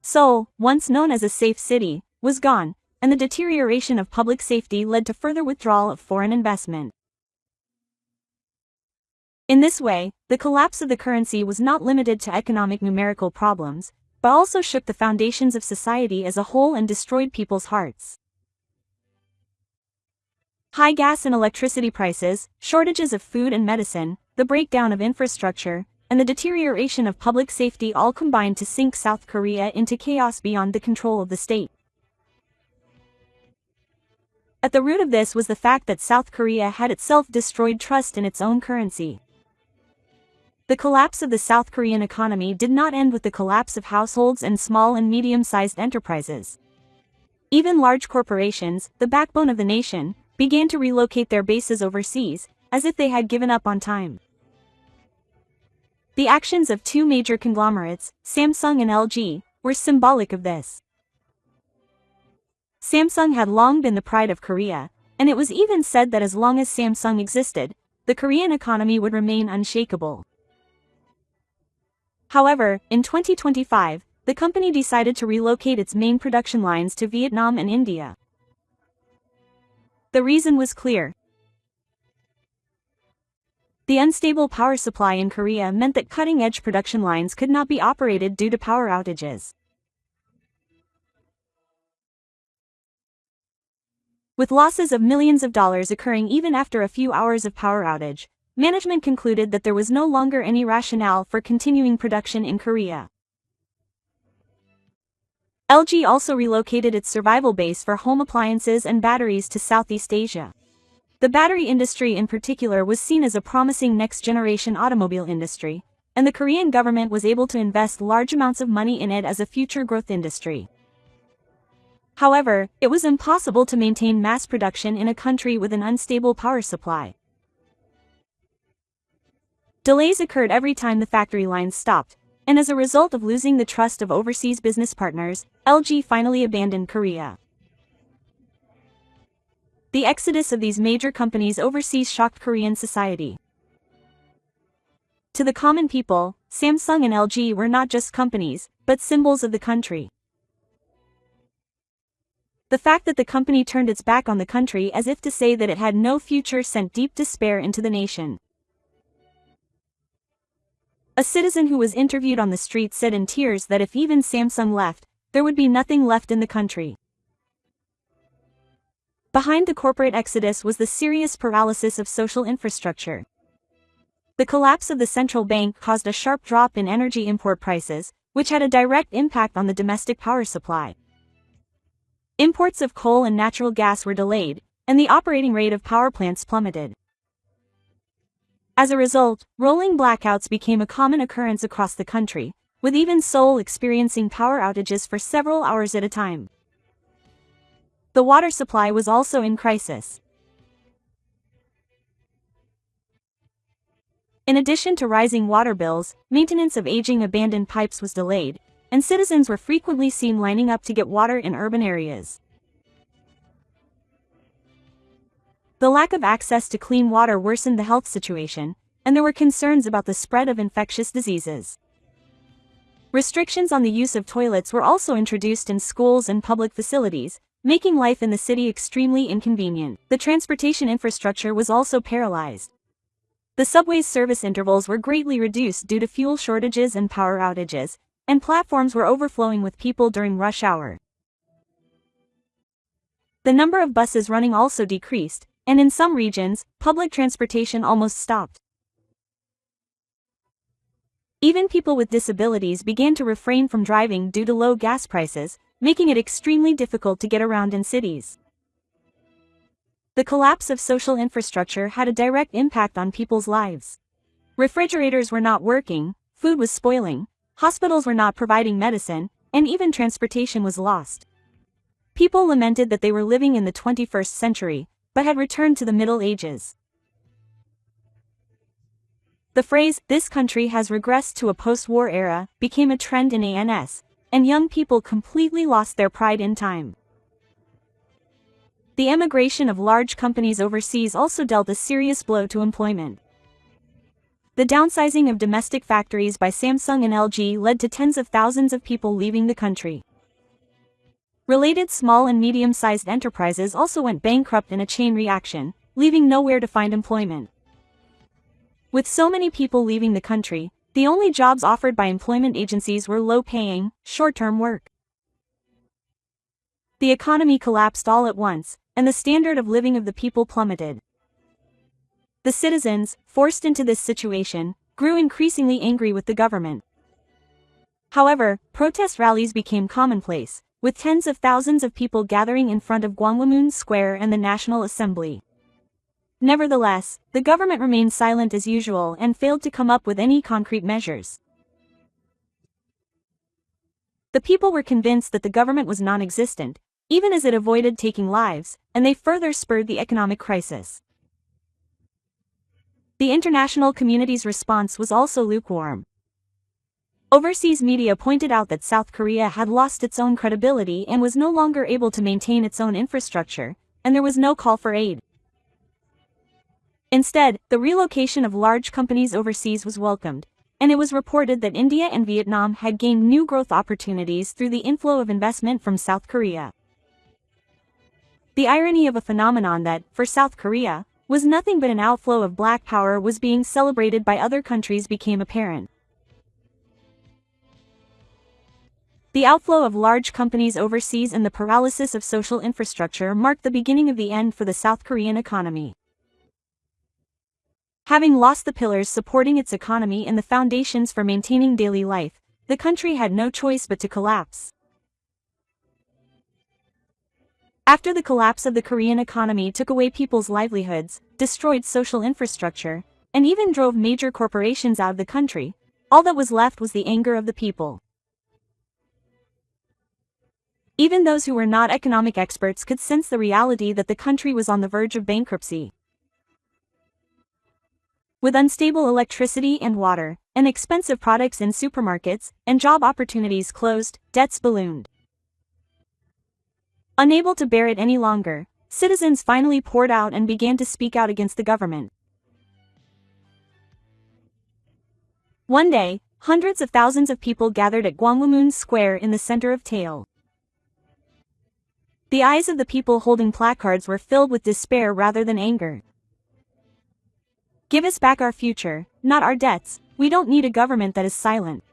Seoul, once known as a safe city, was gone, and the deterioration of public safety led to further withdrawal of foreign investment. In this way, the collapse of the currency was not limited to economic numerical problems, but also shook the foundations of society as a whole and destroyed people's hearts. High gas and electricity prices, shortages of food and medicine, the breakdown of infrastructure, and the deterioration of public safety all combined to sink South Korea into chaos beyond the control of the state. At the root of this was the fact that South Korea had itself destroyed trust in its own currency. The collapse of the South Korean economy did not end with the collapse of households and small and medium-sized enterprises. Even large corporations, the backbone of the nation, began to relocate their bases overseas, as if they had given up on time. The actions of two major conglomerates, Samsung and LG, were symbolic of this. Samsung had long been the pride of Korea, and it was even said that as long as Samsung existed, the Korean economy would remain unshakable. However, in 2025, the company decided to relocate its main production lines to Vietnam and India. The reason was clear. The unstable power supply in Korea meant that cutting-edge production lines could not be operated due to power outages. With losses of millions of dollars occurring even after a few hours of power outage, management concluded that there was no longer any rationale for continuing production in Korea. LG also relocated its survival base for home appliances and batteries to Southeast Asia. The battery industry in particular was seen as a promising next-generation automobile industry, and the Korean government was able to invest large amounts of money in it as a future growth industry. However, it was impossible to maintain mass production in a country with an unstable power supply. Delays occurred every time the factory lines stopped, and as a result of losing the trust of overseas business partners, LG finally abandoned Korea. The exodus of these major companies overseas shocked Korean society. To the common people, Samsung and LG were not just companies, but symbols of the country. The fact that the company turned its back on the country as if to say that it had no future sent deep despair into the nation. A citizen who was interviewed on the street said in tears that if even Samsung left, there would be nothing left in the country. Behind the corporate exodus was the serious paralysis of social infrastructure. The collapse of the central bank caused a sharp drop in energy import prices, which had a direct impact on the domestic power supply. Imports of coal and natural gas were delayed, and the operating rate of power plants plummeted. As a result, rolling blackouts became a common occurrence across the country, with even Seoul experiencing power outages for several hours at a time. The water supply was also in crisis. In addition to rising water bills, maintenance of aging abandoned pipes was delayed, and citizens were frequently seen lining up to get water in urban areas. The lack of access to clean water worsened the health situation, and there were concerns about the spread of infectious diseases. Restrictions on the use of toilets were also introduced in schools and public facilities, making life in the city extremely inconvenient. The transportation infrastructure was also paralyzed. The subway's service intervals were greatly reduced due to fuel shortages and power outages, and platforms were overflowing with people during rush hour. The number of buses running also decreased, and in some regions, public transportation almost stopped. Even people with disabilities began to refrain from driving due to low gas prices, making it extremely difficult to get around in cities. The collapse of social infrastructure had a direct impact on people's lives. Refrigerators were not working, food was spoiling, hospitals were not providing medicine, and even transportation was lost. People lamented that they were living in the 21st century, but had returned to the Middle Ages. The phrase, "this country has regressed to a post-war era," became a trend in ANS, and young people completely lost their pride in time. The emigration of large companies overseas also dealt a serious blow to employment. The downsizing of domestic factories by Samsung and LG led to tens of thousands of people leaving the country. Related small and medium-sized enterprises also went bankrupt in a chain reaction, leaving nowhere to find employment. With so many people leaving the country, the only jobs offered by employment agencies were low-paying, short-term work. The economy collapsed all at once, and the standard of living of the people plummeted. The citizens, forced into this situation, grew increasingly angry with the government. However, protest rallies became commonplace, with tens of thousands of people gathering in front of Gwanghwamun Square and the National Assembly. Nevertheless, the government remained silent as usual and failed to come up with any concrete measures. The people were convinced that the government was non-existent, even as it avoided taking lives, and they further spurred the economic crisis. The international community's response was also lukewarm. Overseas media pointed out that South Korea had lost its own credibility and was no longer able to maintain its own infrastructure, and there was no call for aid. Instead, the relocation of large companies overseas was welcomed, and it was reported that India and Vietnam had gained new growth opportunities through the inflow of investment from South Korea. The irony of a phenomenon that, for South Korea, was nothing but an outflow of black power was being celebrated by other countries became apparent. The outflow of large companies overseas and the paralysis of social infrastructure marked the beginning of the end for the South Korean economy. Having lost the pillars supporting its economy and the foundations for maintaining daily life, the country had no choice but to collapse. After the collapse of the Korean economy took away people's livelihoods, destroyed social infrastructure, and even drove major corporations out of the country, all that was left was the anger of the people. Even those who were not economic experts could sense the reality that the country was on the verge of bankruptcy. With unstable electricity and water, and expensive products in supermarkets, and job opportunities closed, debts ballooned. Unable to bear it any longer, citizens finally poured out and began to speak out against the government. One day, hundreds of thousands of people gathered at Gwanghwamun Square in the center of Seoul. The eyes of the people holding placards were filled with despair rather than anger. Give us back our future, not our debts. We don't need a government that is silent.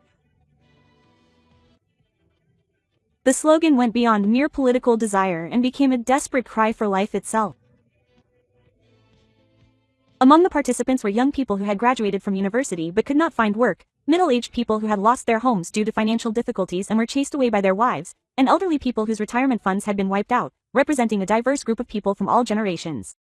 The slogan went beyond mere political desire and became a desperate cry for life itself. Among the participants were young people who had graduated from university but could not find work, middle-aged people who had lost their homes due to financial difficulties and were chased away by their wives, and elderly people whose retirement funds had been wiped out, representing a diverse group of people from all generations.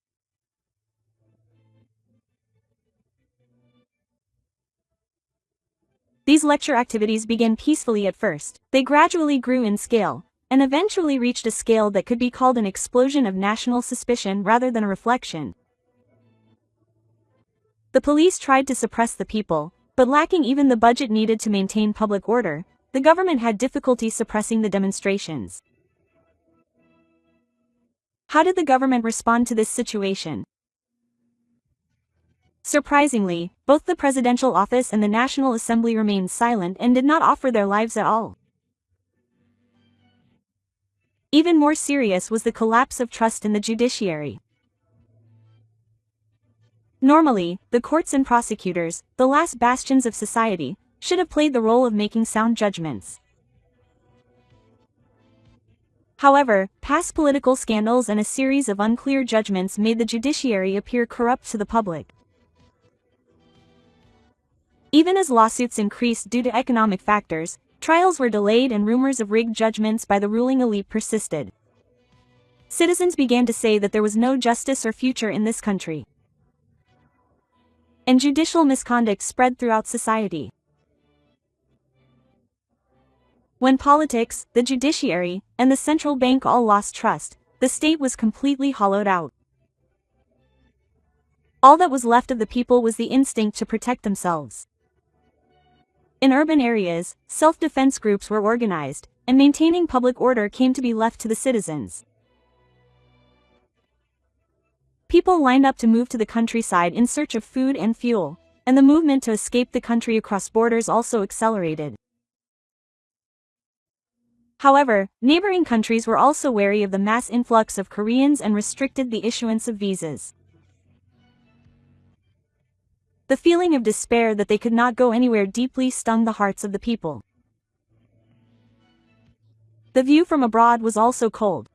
These lecture activities began peacefully at first. They gradually grew in scale, and eventually reached a scale that could be called an explosion of national suspicion rather than a reflection. The police tried to suppress the people, but lacking even the budget needed to maintain public order, the government had difficulty suppressing the demonstrations. How did the government respond to this situation? Surprisingly, both the presidential office and the National Assembly remained silent and did not offer their lives at all. Even more serious was the collapse of trust in the judiciary. Normally, the courts and prosecutors, the last bastions of society, should have played the role of making sound judgments. However, past political scandals and a series of unclear judgments made the judiciary appear corrupt to the public. Even as lawsuits increased due to economic factors, trials were delayed and rumors of rigged judgments by the ruling elite persisted. Citizens began to say that there was no justice or future in this country. And judicial misconduct spread throughout society. When politics, the judiciary, and the central bank all lost trust, the state was completely hollowed out. All that was left of the people was the instinct to protect themselves. In urban areas, self-defense groups were organized, and maintaining public order came to be left to the citizens. People lined up to move to the countryside in search of food and fuel, and the movement to escape the country across borders also accelerated. However, neighboring countries were also wary of the mass influx of Koreans and restricted the issuance of visas. The feeling of despair that they could not go anywhere deeply stung the hearts of the people. The view from abroad was also cold.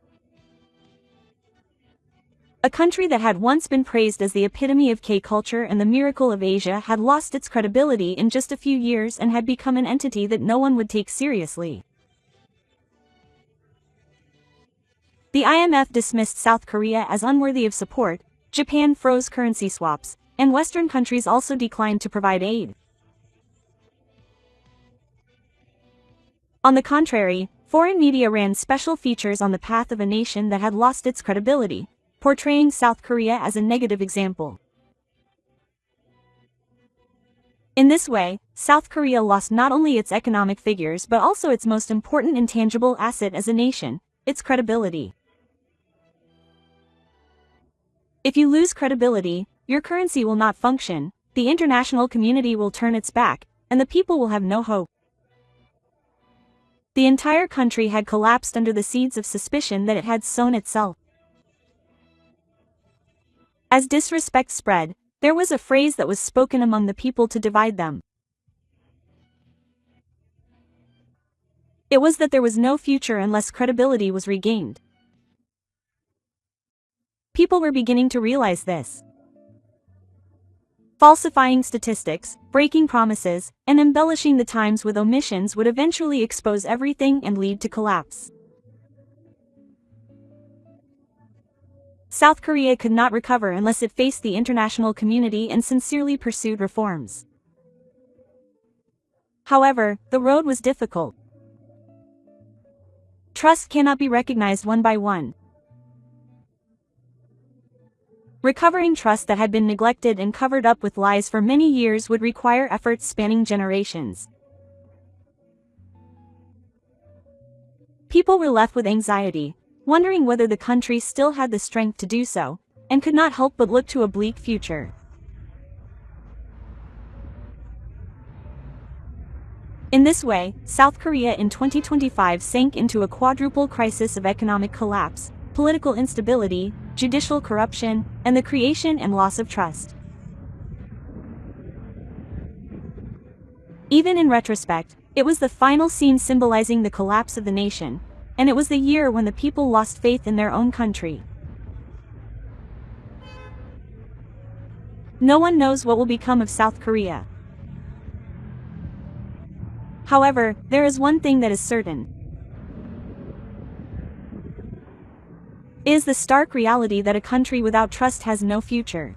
A country that had once been praised as the epitome of K-culture and the miracle of Asia had lost its credibility in just a few years and had become an entity that no one would take seriously. The IMF dismissed South Korea as unworthy of support, Japan froze currency swaps, and Western countries also declined to provide aid. On the contrary, foreign media ran special features on the path of a nation that had lost its credibility, portraying South Korea as a negative example. In this way, South Korea lost not only its economic figures but also its most important intangible asset as a nation, its credibility. If you lose credibility, your currency will not function, the international community will turn its back, and the people will have no hope. The entire country had collapsed under the seeds of suspicion that it had sown itself. As disrespect spread, there was a phrase that was spoken among the people to divide them. It was that there was no future unless credibility was regained. People were beginning to realize this. Falsifying statistics, breaking promises, and embellishing the times with omissions would eventually expose everything and lead to collapse. South Korea could not recover unless it faced the international community and sincerely pursued reforms. However, the road was difficult. Trust cannot be recognized one by one. Recovering trust that had been neglected and covered up with lies for many years would require efforts spanning generations. People were left with anxiety, wondering whether the country still had the strength to do so, and could not help but look to a bleak future. In this way, South Korea in 2025 sank into a quadruple crisis of economic collapse, political instability, judicial corruption, and the creation and loss of trust. Even in retrospect, it was the final scene symbolizing the collapse of the nation, and it was the year when the people lost faith in their own country. No one knows what will become of South Korea. However, there is one thing that is certain. It is the stark reality that a country without trust has no future.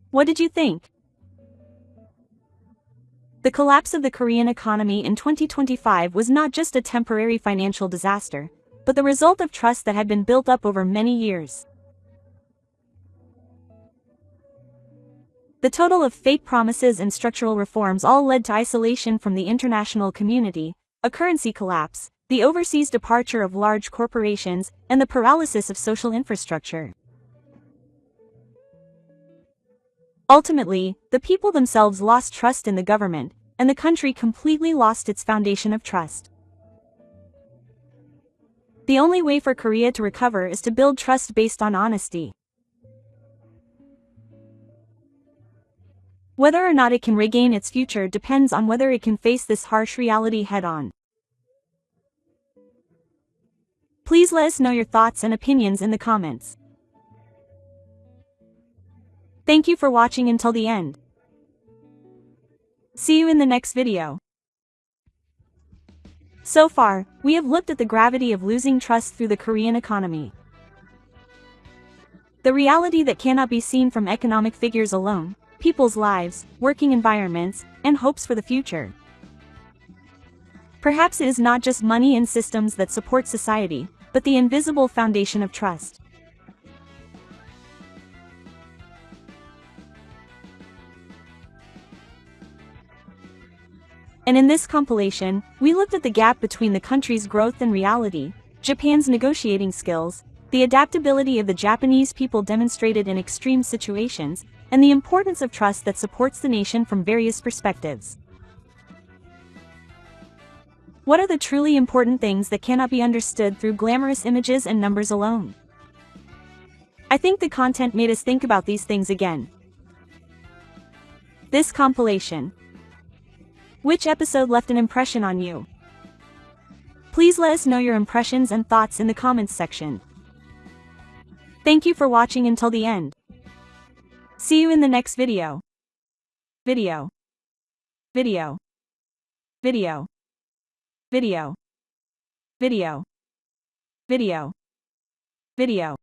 What did you think? The collapse of the Korean economy in 2025 was not just a temporary financial disaster, but the result of trust that had been built up over many years. The total of fake promises and structural reforms all led to isolation from the international community, a currency collapse, the overseas departure of large corporations, and the paralysis of social infrastructure. Ultimately, the people themselves lost trust in the government, and the country completely lost its foundation of trust. The only way for Korea to recover is to build trust based on honesty. Whether or not it can regain its future depends on whether it can face this harsh reality head-on. Please let us know your thoughts and opinions in the comments. Thank you for watching until the end. See you in the next video. So far, we have looked at the gravity of losing trust through the Korean economy. The reality that cannot be seen from economic figures alone, people's lives, working environments, and hopes for the future. Perhaps it is not just money and systems that support society, but the invisible foundation of trust. And in this compilation, we looked at the gap between the country's growth and reality, Japan's negotiating skills, the adaptability of the Japanese people demonstrated in extreme situations, and the importance of trust that supports the nation from various perspectives. What are the truly important things that cannot be understood through glamorous images and numbers alone? I think the content made us think about these things again. This compilation. Which episode left an impression on you? Please let us know your impressions and thoughts in the comments section. Thank you for watching until the end. See you in the next video. Video. Video. Video. Video. Video. Video. Video.